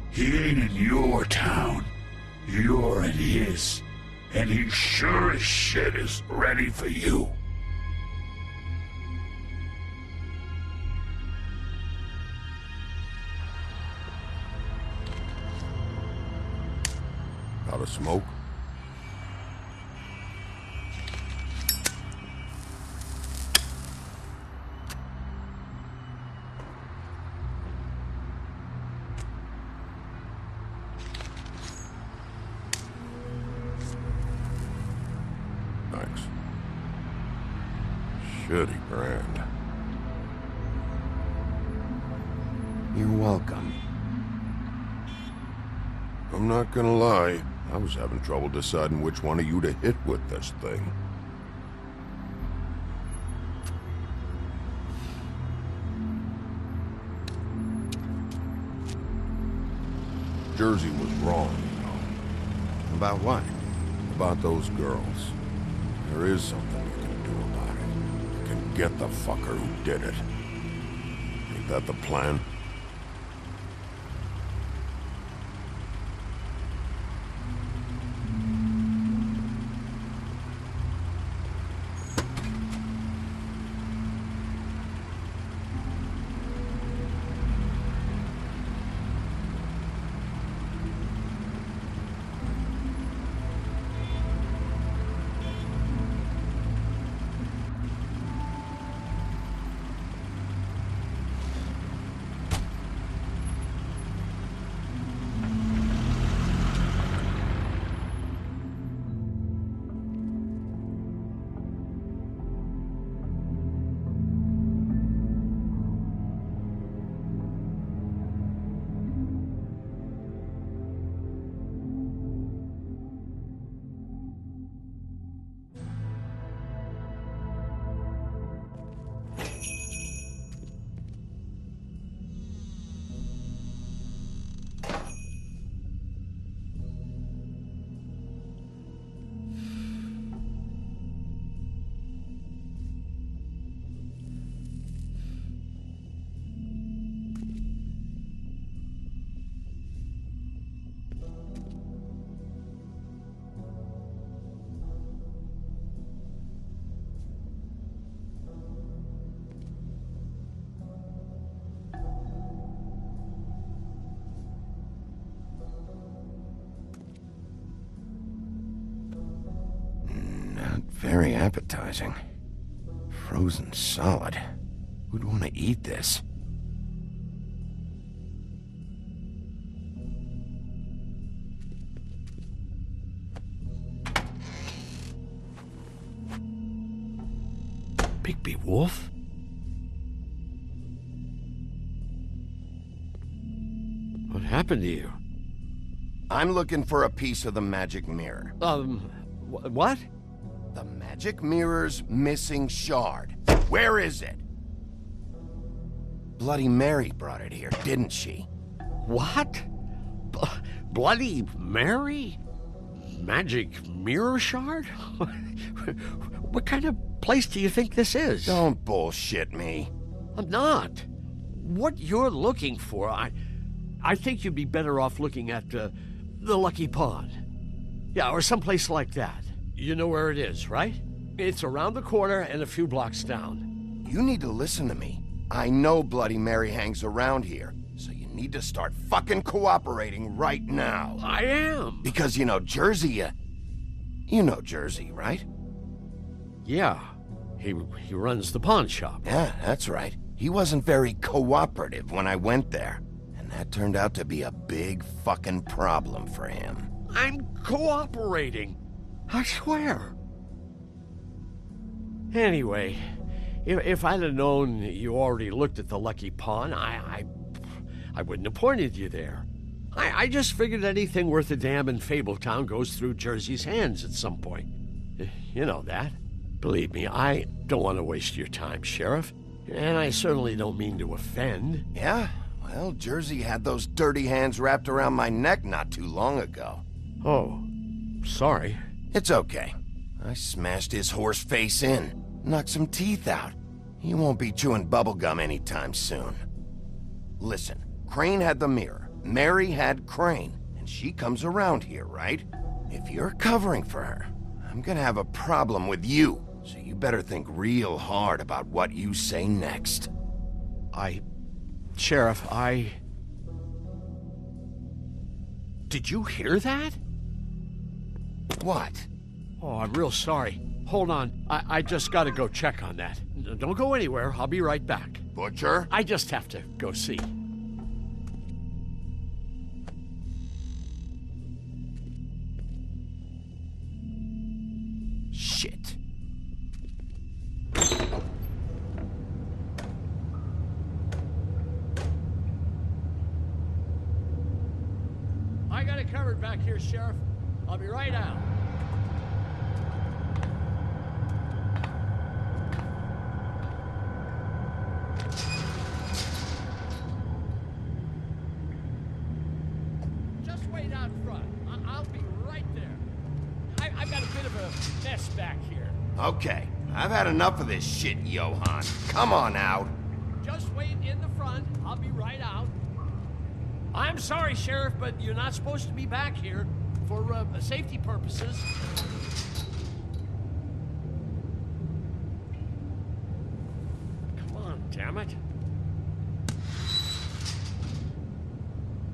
he ain't in your town, you're in his, and he sure as shit is ready for you. Out of smoke? Thanks. Shitty brand. You're welcome. I'm not gonna lie. I was having trouble deciding which one of you to hit with this thing. Jersey was wrong, you know. About what? About those girls. There is something you can do about it. You can get the fucker who did it. Ain't that the plan? Very appetizing. Frozen solid. Who'd want to eat this? Bigby Wolf? What happened to you? I'm looking for a piece of the magic mirror. What? The magic mirror's missing shard. Where is it? Bloody Mary brought it here, didn't she? What? Bloody Mary? Magic mirror shard? What kind of place do you think this is? Don't bullshit me. I'm not. What you're looking for, I think you'd be better off looking at the Lucky Pond. Yeah, or someplace like that. You know where it is, right? It's around the corner and a few blocks down. You need to listen to me. I know Bloody Mary hangs around here, so you need to start fucking cooperating right now. I am. Because you know Jersey, you know Jersey, right? Yeah, he runs the pawn shop. Yeah, that's right. He wasn't very cooperative when I went there, and that turned out to be a big fucking problem for him. I'm cooperating. I swear. Anyway, If I'd have known you already looked at the Lucky Pawn, I wouldn't have pointed you there. I just figured anything worth a damn in Fabletown goes through Jersey's hands at some point. You know that. Believe me, I don't want to waste your time, Sheriff. And I certainly don't mean to offend. Yeah? Well, Jersey had those dirty hands wrapped around my neck not too long ago. Oh, sorry. It's okay. I smashed his horse face in, knocked some teeth out. He won't be chewing bubblegum anytime soon. Listen, Crane had the mirror, Mary had Crane, and she comes around here, right? If you're covering for her, I'm gonna have a problem with you, so you better think real hard about what you say next. Sheriff, Did you hear that? What? Oh, I'm real sorry. Hold on. I just gotta go check on that. Don't go anywhere. I'll be right back. Butcher? I just have to go see. Shit. I got it covered back here, Sheriff. I'll be right out. Just wait out front. I'll be right there. I've got a bit of a mess back here. Okay, I've had enough of this shit, Johan. Come on out. Just wait in the front. I'll be right out. I'm sorry, Sheriff, but you're not supposed to be back here for safety purposes. Come on, damn it.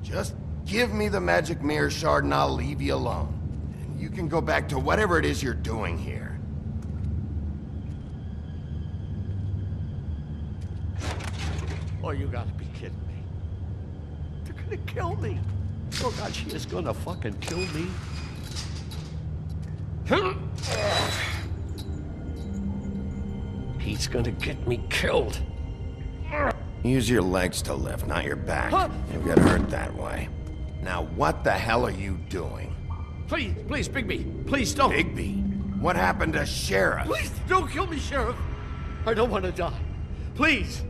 Just give me the magic mirror shard and I'll leave you alone. And you can go back to whatever it is you're doing here. Oh, you gotta be kidding me. They're gonna kill me. Oh God, she is gonna fucking kill me. He's gonna get me killed. Use your legs to lift, not your back. You'll get hurt that way. Now, what the hell are you doing? Please, Bigby. Please don't. Bigby? What happened to Sheriff? Please don't kill me, Sheriff. I don't want to die. Please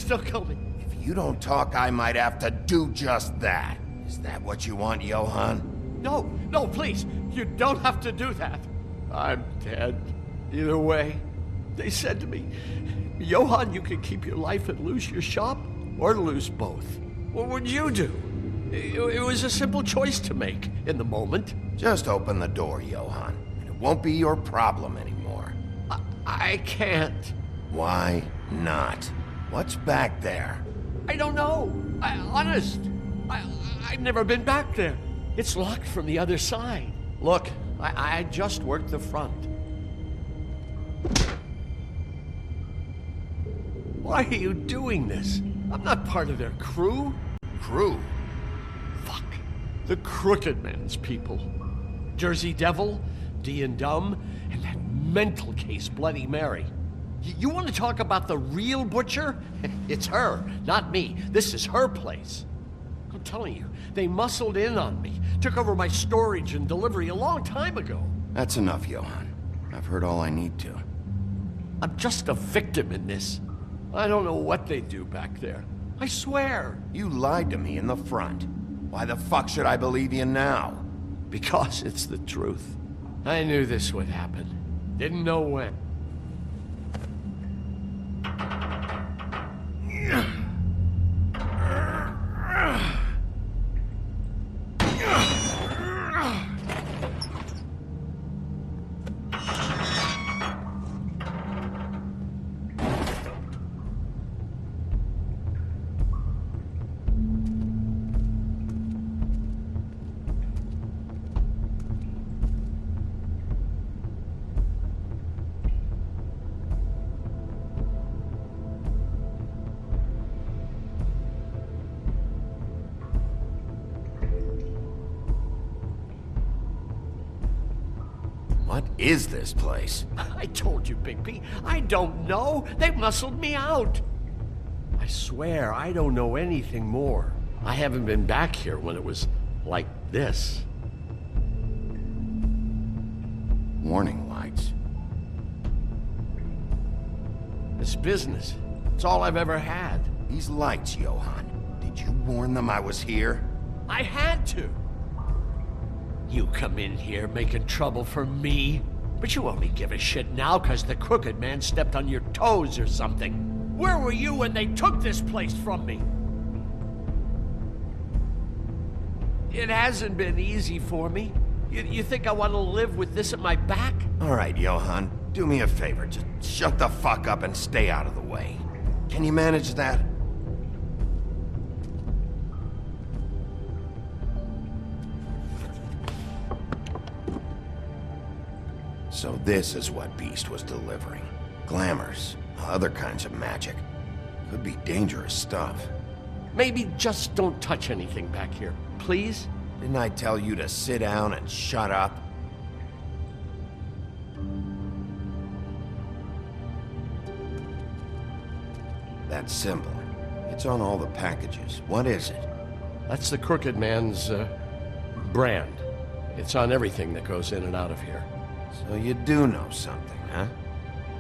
don't kill me. If you don't talk, I might have to do just that. Is that what you want, Johan? No, please. You don't have to do that. I'm dead. Either way. They said to me, Johan, you can keep your life and lose your shop, or lose both. What would you do? It was a simple choice to make in the moment. Just open the door, Johan, and it won't be your problem anymore. I can't. Why not? What's back there? I don't know. Honest. I've never been back there. It's locked from the other side. Look, I just worked the front. Why are you doing this? I'm not part of their crew. Crew? Fuck. The Crooked Man's people. Jersey Devil, D and Dumb, and that mental case Bloody Mary. You want to talk about the real butcher? It's her, not me. This is her place. I'm telling you, they muscled in on me, took over my storage and delivery a long time ago. That's enough, Johan. I've heard all I need to. I'm just a victim in this. I don't know what they do back there. I swear. You lied to me in the front. Why the fuck should I believe you now? Because it's the truth. I knew this would happen. Didn't know when. What is this place? I told you, Bigby. I don't know. They muscled me out. I swear, I don't know anything more. I haven't been back here when it was like this. Warning lights. It's business. It's all I've ever had. These lights, Johann. Did you warn them I was here? I had to. You come in here making trouble for me, but you only give a shit now because the Crooked Man stepped on your toes or something. Where were you when they took this place from me? It hasn't been easy for me. You think I want to live with this at my back? All right, Johann. Do me a favor. Just shut the fuck up and stay out of the way. Can you manage that? So this is what Beast was delivering. Glamours, other kinds of magic. Could be dangerous stuff. Maybe just don't touch anything back here, please? Didn't I tell you to sit down and shut up? That symbol. It's on all the packages. What is it? That's the Crooked Man's, brand. It's on everything that goes in and out of here. So you do know something, huh?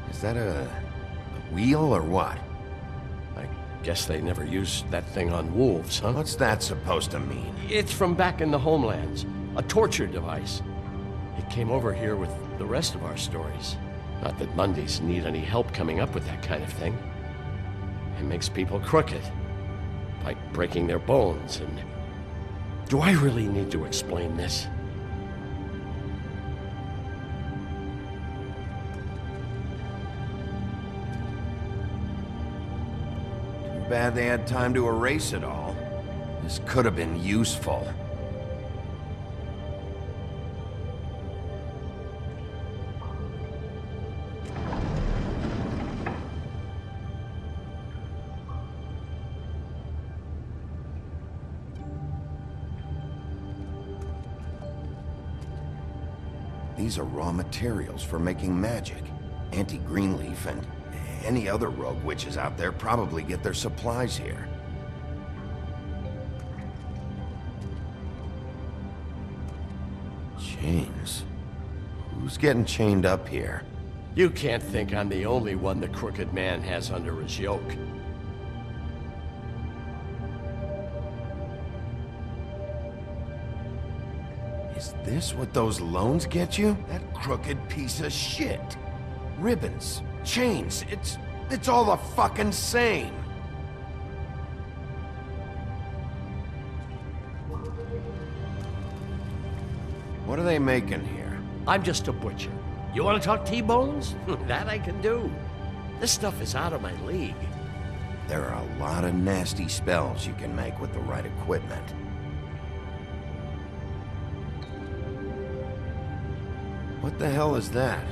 Is that a wheel or what? I guess they never used that thing on wolves, huh? What's that supposed to mean? It's from back in the homelands. A torture device. It came over here with the rest of our stories. Not that Mondays need any help coming up with that kind of thing. It makes people crooked. Like breaking their bones and... Do I really need to explain this? Too bad they had time to erase it all. This could have been useful. These are raw materials for making magic. Auntie Greenleaf and any other rogue witches out there probably get their supplies here. Chains. Who's getting chained up here? You can't think I'm the only one the Crooked Man has under his yoke. Is this what those loans get you? That crooked piece of shit. Ribbons, chains, it's all the fucking same. What are they making here? I'm just a butcher. You want to talk T-bones? That I can do. This stuff is out of my league. There are a lot of nasty spells you can make with the right equipment. What the hell is that?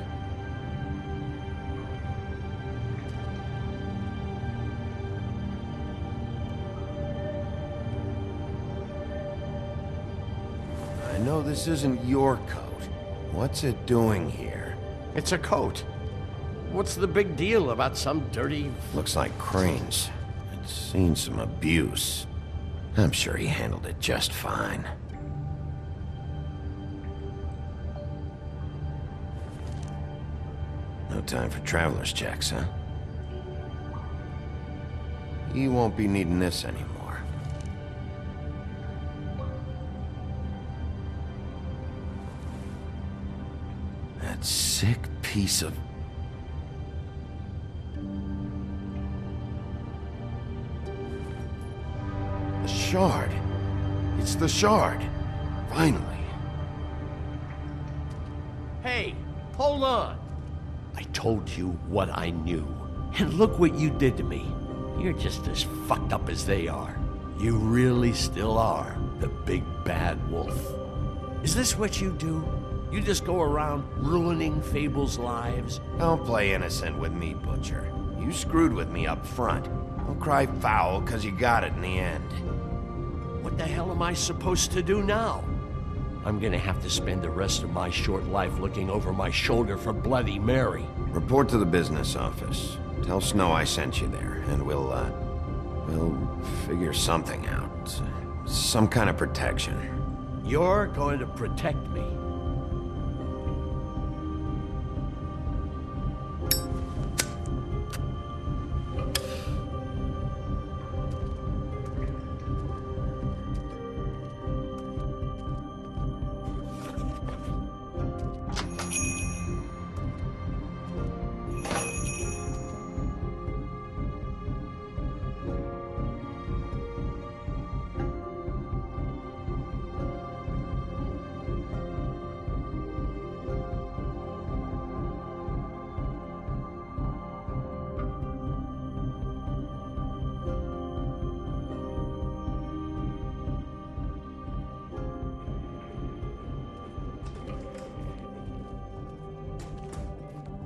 I know this isn't your coat. What's it doing here? It's a coat. What's the big deal about some dirty... Looks like Crane's. It's seen some abuse. I'm sure he handled it just fine. No time for traveler's checks, huh? You won't be needing this anymore. That sick piece of... The shard. It's the shard. Finally. Hey, hold on. I told you what I knew. And look what you did to me. You're just as fucked up as they are. You really still are the big bad wolf. Is this what you do? You just go around ruining Fable's lives? Don't play innocent with me, Butcher. You screwed with me up front. Don't cry foul, because you got it in the end. What the hell am I supposed to do now? I'm gonna have to spend the rest of my short life looking over my shoulder for Bloody Mary. Report to the business office. Tell Snow I sent you there, and we'll figure something out. Some kind of protection. You're going to protect me.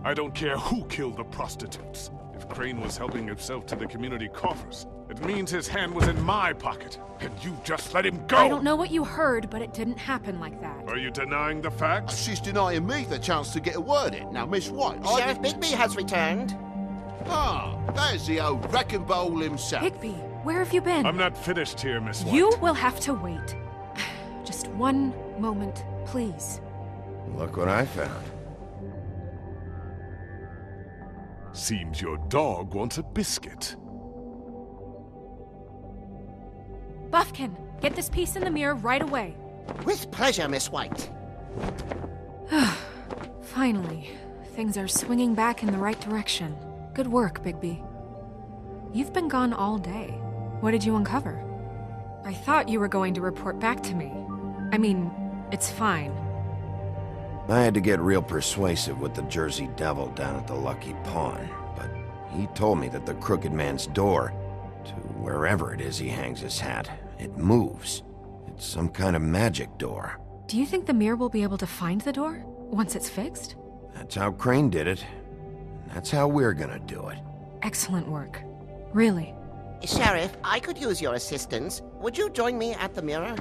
I don't care who killed the prostitutes. If Crane was helping himself to the community coffers, it means his hand was in my pocket, and you just let him go! I don't know what you heard, but it didn't happen like that. Are you denying the facts? She's denying me the chance to get a word in. Now, Miss White, Sheriff Bigby has returned. Ah, there's the old wrecking bowl himself. Bigby, where have you been? I'm not finished here, Miss White. You will have to wait. Just one moment, please. Look what I found. Seems your dog wants a biscuit. Buffkin, get this piece in the mirror right away. With pleasure, Miss White. Finally, things are swinging back in the right direction. Good work, Bigby. You've been gone all day. What did you uncover? I thought you were going to report back to me. I mean, it's fine. I had to get real persuasive with the Jersey Devil down at the Lucky Pawn, but he told me that the Crooked Man's door, to wherever it is he hangs his hat, it moves. It's some kind of magic door. Do you think the mirror will be able to find the door once it's fixed? That's how Crane did it. And that's how we're gonna do it. Excellent work. Really. Sheriff, I could use your assistance. Would you join me at the mirror?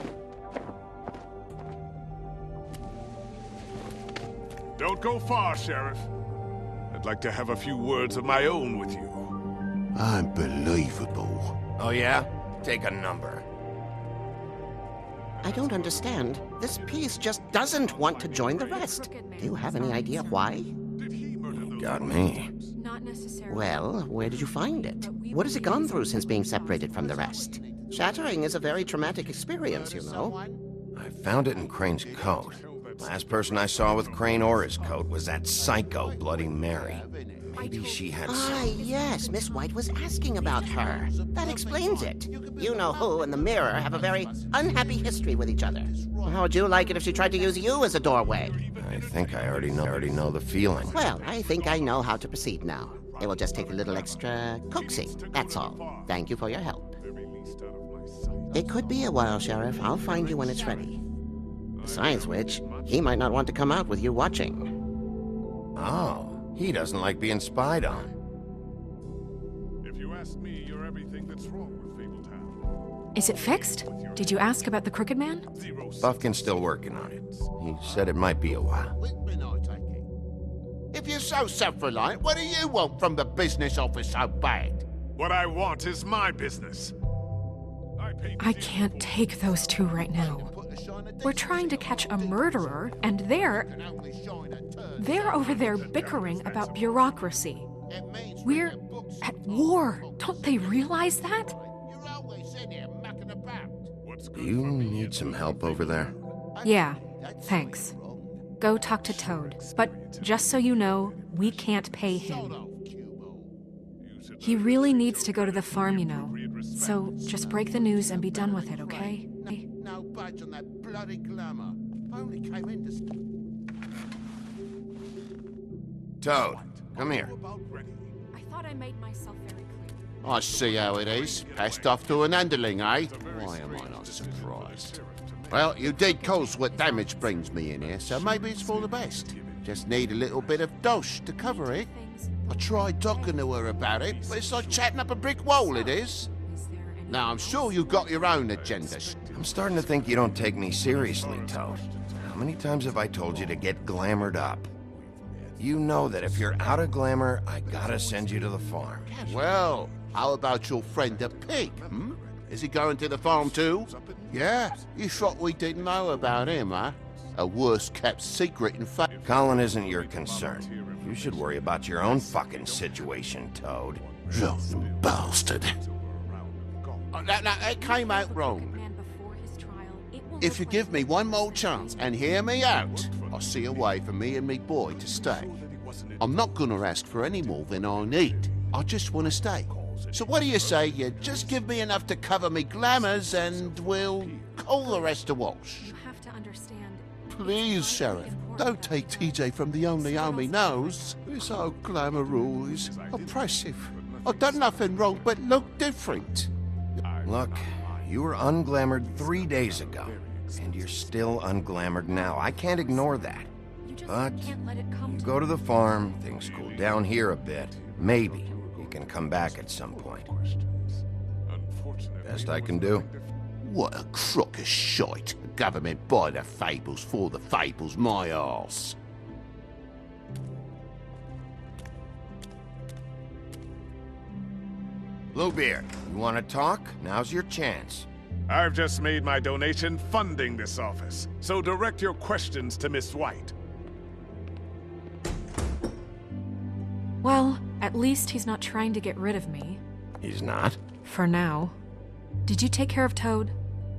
Don't go far, Sheriff. I'd like to have a few words of my own with you. Unbelievable. Oh yeah? Take a number. I don't understand. This piece just doesn't want to join the rest. Do you have any idea why? Got me. Well, where did you find it? What has it gone through since being separated from the rest? Shattering is a very traumatic experience, you know. I found it in Crane's coat. Last person I saw with Crane or his coat was that psycho Bloody Mary. Maybe she had some... yes, Miss White was asking about her. That explains it. You know who and the mirror have a very unhappy history with each other. How would you like it if she tried to use you as a doorway? I think I already know the feeling. Well, I think I know how to proceed now. It will just take a little extra coaxing, that's all. Thank you for your help. It could be a while, Sheriff. I'll find you when it's ready. Besides which, he might not want to come out with you watching. Oh, he doesn't like being spied on. If you ask me, you're everything that's wrong with Fabletown. Is it fixed? Did you ask about the Crooked Man? Buffkin's still working on it. He said it might be a while. If you're so self-reliant, what do you want from the business office so bad? What I want is my business. I can't take those two right now. We're trying to catch a murderer, and they're over there bickering about bureaucracy. We're at war. Don't they realize that? You need some help over there? Yeah, thanks. Go talk to Toad. But just so you know, we can't pay him. He really needs to go to the farm, you know. So just break the news and be done with it, okay? No budge on that bloody glamour. Only came in to... Toad, come here. I thought I made myself very clear. I see how it is. Passed off to an underling, eh? Why am I not surprised? Well, you did cause what damage brings me in here, so maybe it's for the best. Just need a little bit of dosh to cover it. I tried talking to her about it, but it's like chatting up a brick wall, it is. Now, I'm sure you've got your own agendas. I'm starting to think you don't take me seriously, Toad. How many times have I told you to get glamored up? You know that if you're out of glamour, I gotta send you to the farm. Well, how about your friend the pig, hmm? Is he going to the farm too? Yeah? You thought we didn't know about him, huh? A worst-kept secret, in fact. Colin isn't your concern. You should worry about your own fucking situation, Toad. Rotten bastard. Now, it came out wrong. If you give me one more chance and hear me out, I'll see a way for me and me boy to stay. I'm not gonna ask for any more than I need. I just want to stay. So what do you say you just give me enough to cover me glamours and we'll call the rest a wash? You have to understand. Please, Sheriff, don't take TJ from the only home he knows. He's so glamorous, oppressive. I've done nothing wrong but look different. Look, you were unglamored 3 days ago, and you're still unglamored now. I can't ignore that. But you go to the farm, things cool down here a bit. Maybe you can come back at some point. Best I can do. What a crock of shite. The government buy the fables for the fables, my arse. Bluebeard, you want to talk? Now's your chance. I've just made my donation funding this office, so direct your questions to Miss White. Well, at least he's not trying to get rid of me. He's not? For now. Did you take care of Toad?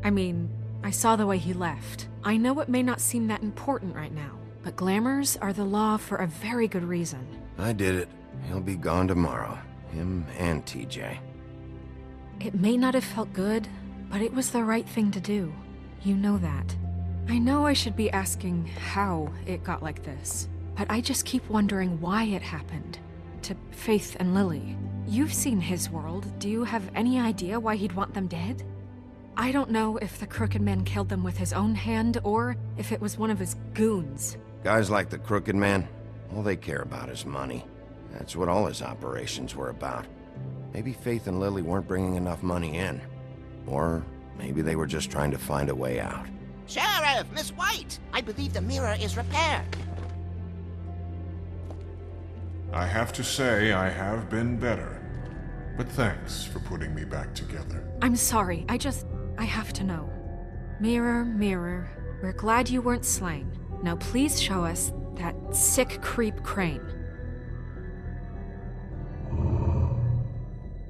I mean, I saw the way he left. I know it may not seem that important right now, but glamours are the law for a very good reason. I did it. He'll be gone tomorrow. Him and TJ. It may not have felt good, but it was the right thing to do. You know that. I know I should be asking how it got like this, but I just keep wondering why it happened. To Faith and Lily. You've seen his world. Do you have any idea why he'd want them dead? I don't know if the Crooked Man killed them with his own hand, or if it was one of his goons. Guys like the Crooked Man, all they care about is money. That's what all his operations were about. Maybe Faith and Lily weren't bringing enough money in. Or maybe they were just trying to find a way out. Sheriff, Miss White! I believe the mirror is repaired. I have to say I have been better. But thanks for putting me back together. I'm sorry, I have to know. Mirror, mirror, we're glad you weren't slain. Now please show us that sick creep Crane.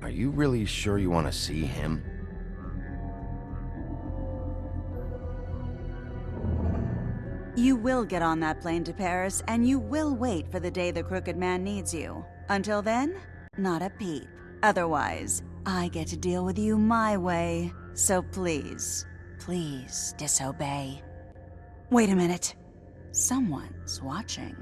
Are you really sure you want to see him? You will get on that plane to Paris, and you will wait for the day the Crooked Man needs you. Until then, not a peep. Otherwise, I get to deal with you my way. So please, please disobey. Wait a minute. Someone's watching.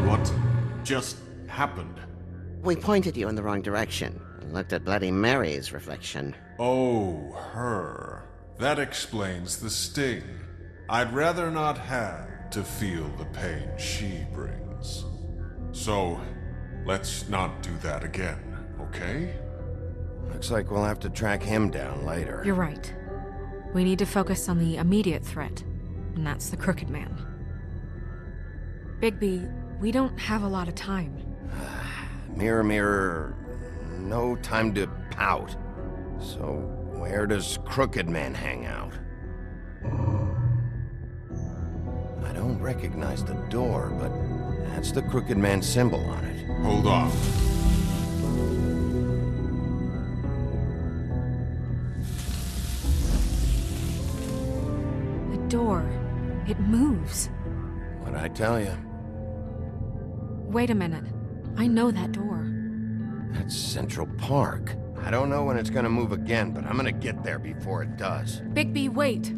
What just happened? We pointed you in the wrong direction and looked at Bloody Mary's reflection. Oh, her. That explains the sting. I'd rather not have to feel the pain she brings. So, let's not do that again, okay? Looks like we'll have to track him down later. You're right. We need to focus on the immediate threat, and that's the Crooked Man. Bigby, we don't have a lot of time. Mirror, mirror, no time to pout. So, where does Crooked Man hang out? I don't recognize the door, but that's the Crooked Man symbol on it. Hold on. The door, it moves. What'd I tell you? Wait a minute. I know that door. That's Central Park. I don't know when it's gonna move again, but I'm gonna get there before it does. Bigby, wait!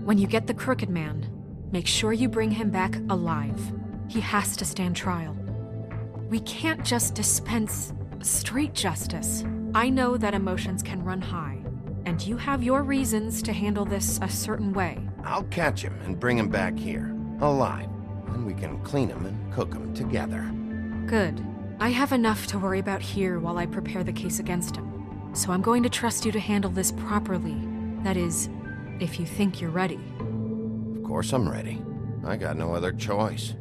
When you get the Crooked Man, make sure you bring him back alive. He has to stand trial. We can't just dispense street justice. I know that emotions can run high, and you have your reasons to handle this a certain way. I'll catch him and bring him back here, alive. Then we can clean him and cook him together. Good. I have enough to worry about here while I prepare the case against him. So I'm going to trust you to handle this properly. That is, if you think you're ready. Of course I'm ready. I got no other choice.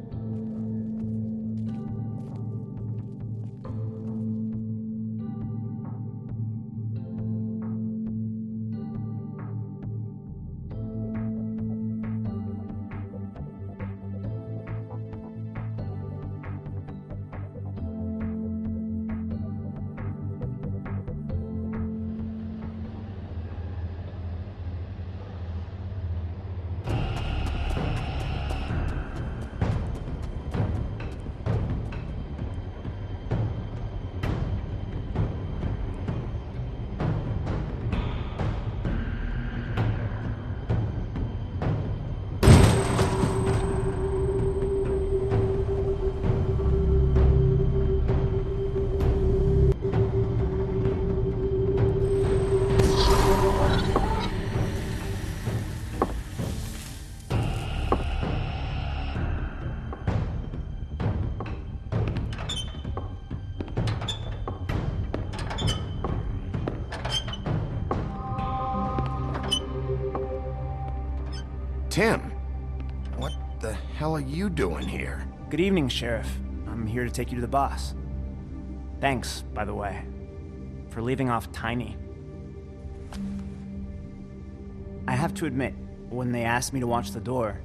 Tim, what the hell are you doing here? Good evening, Sheriff. I'm here to take you to the boss. Thanks, by the way, for leaving off Tiny. I have to admit, when they asked me to watch the door,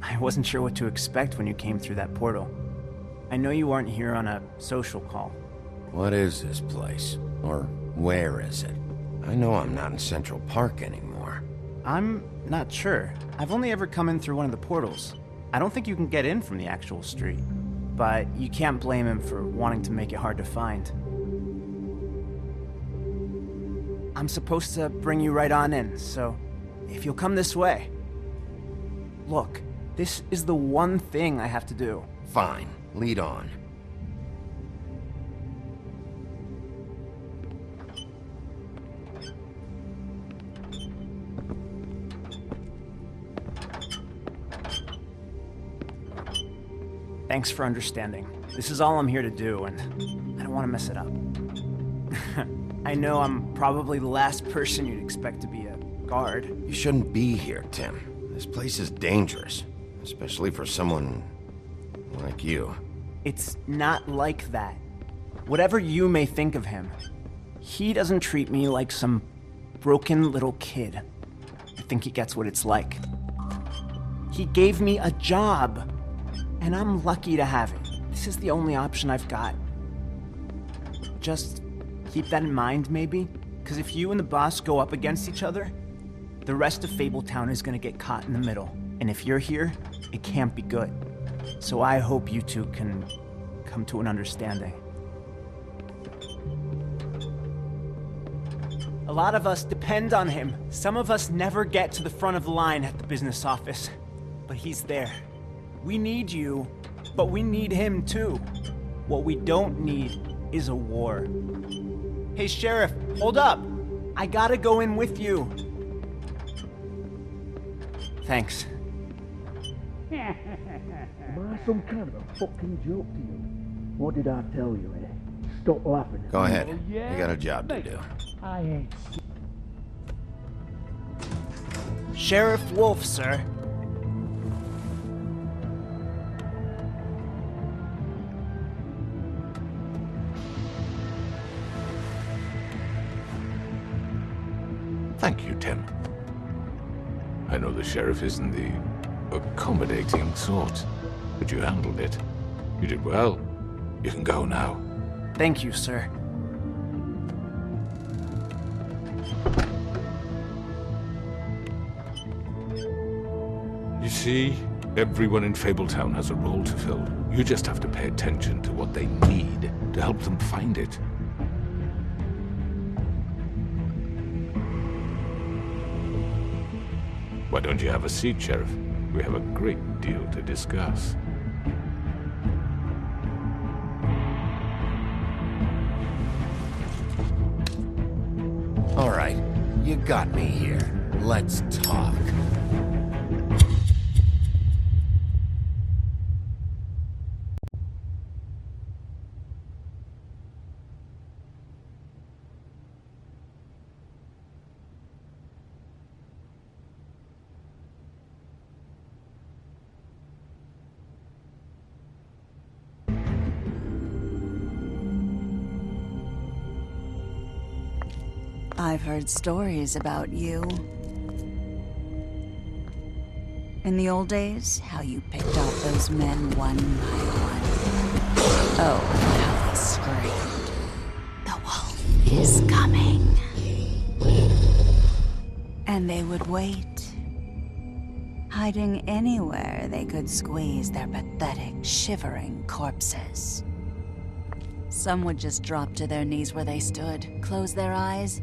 I wasn't sure what to expect when you came through that portal. I know you aren't here on a social call. What is this place? Or where is it? I know I'm not in Central Park anymore. I'm not sure. I've only ever come in through one of the portals. I don't think you can get in from the actual street. But you can't blame him for wanting to make it hard to find. I'm supposed to bring you right on in, so if you'll come this way. Look, this is the one thing I have to do. Fine, lead on. Thanks for understanding. This is all I'm here to do, and I don't want to mess it up. I know I'm probably the last person you'd expect to be a guard. You shouldn't be here, Tim. This place is dangerous, especially for someone like you. It's not like that. Whatever you may think of him, he doesn't treat me like some broken little kid. I think he gets what it's like. He gave me a job, and I'm lucky to have it. This is the only option I've got. Just keep that in mind, maybe? Because if you and the boss go up against each other, the rest of Fabletown is gonna get caught in the middle. And if you're here, it can't be good. So I hope you two can come to an understanding. A lot of us depend on him. Some of us never get to the front of the line at the business office. But he's there. We need you, but we need him too. What we don't need is a war. Hey, Sheriff, hold up. I gotta go in with you. Thanks. Am I some kind of a fucking joke to you? What did I tell you, eh? Stop laughing. Go ahead. You got a job to do. I ain't. Sheriff Wolf, sir. Thank you, Tim. I know the sheriff isn't the accommodating sort, but you handled it. You did well. You can go now. Thank you, sir. You see, everyone in Fabletown has a role to fill. You just have to pay attention to what they need to help them find it. Why don't you have a seat, Sheriff? We have a great deal to discuss. All right, you got me here. Let's talk. I've heard stories about you. In the old days, how you picked off those men one by one. Oh, how they screamed. The wolf is coming. And they would wait, hiding anywhere they could squeeze their pathetic, shivering corpses. Some would just drop to their knees where they stood, close their eyes,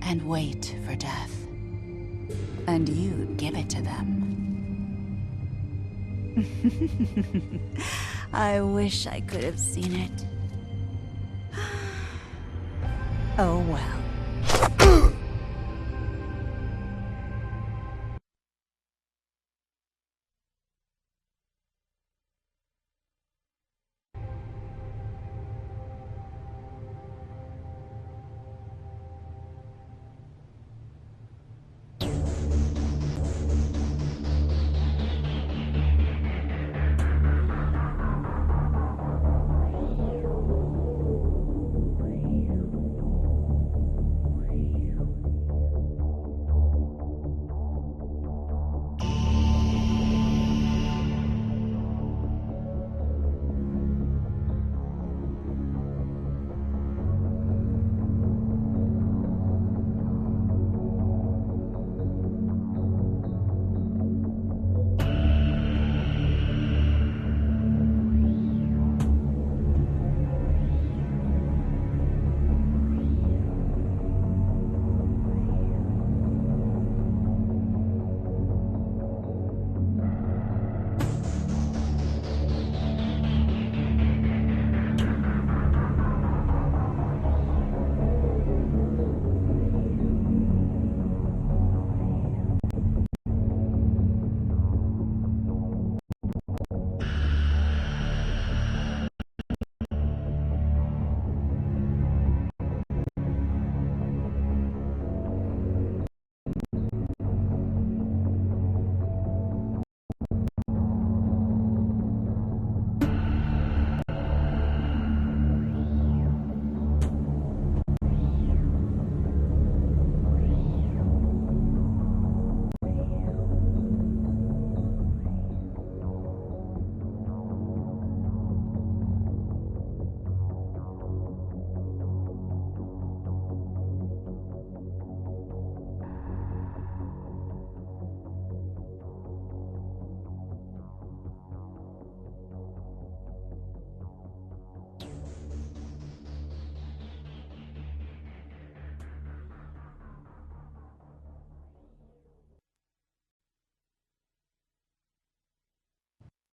and wait for death. And you'd give it to them. I wish I could have seen it. Oh well.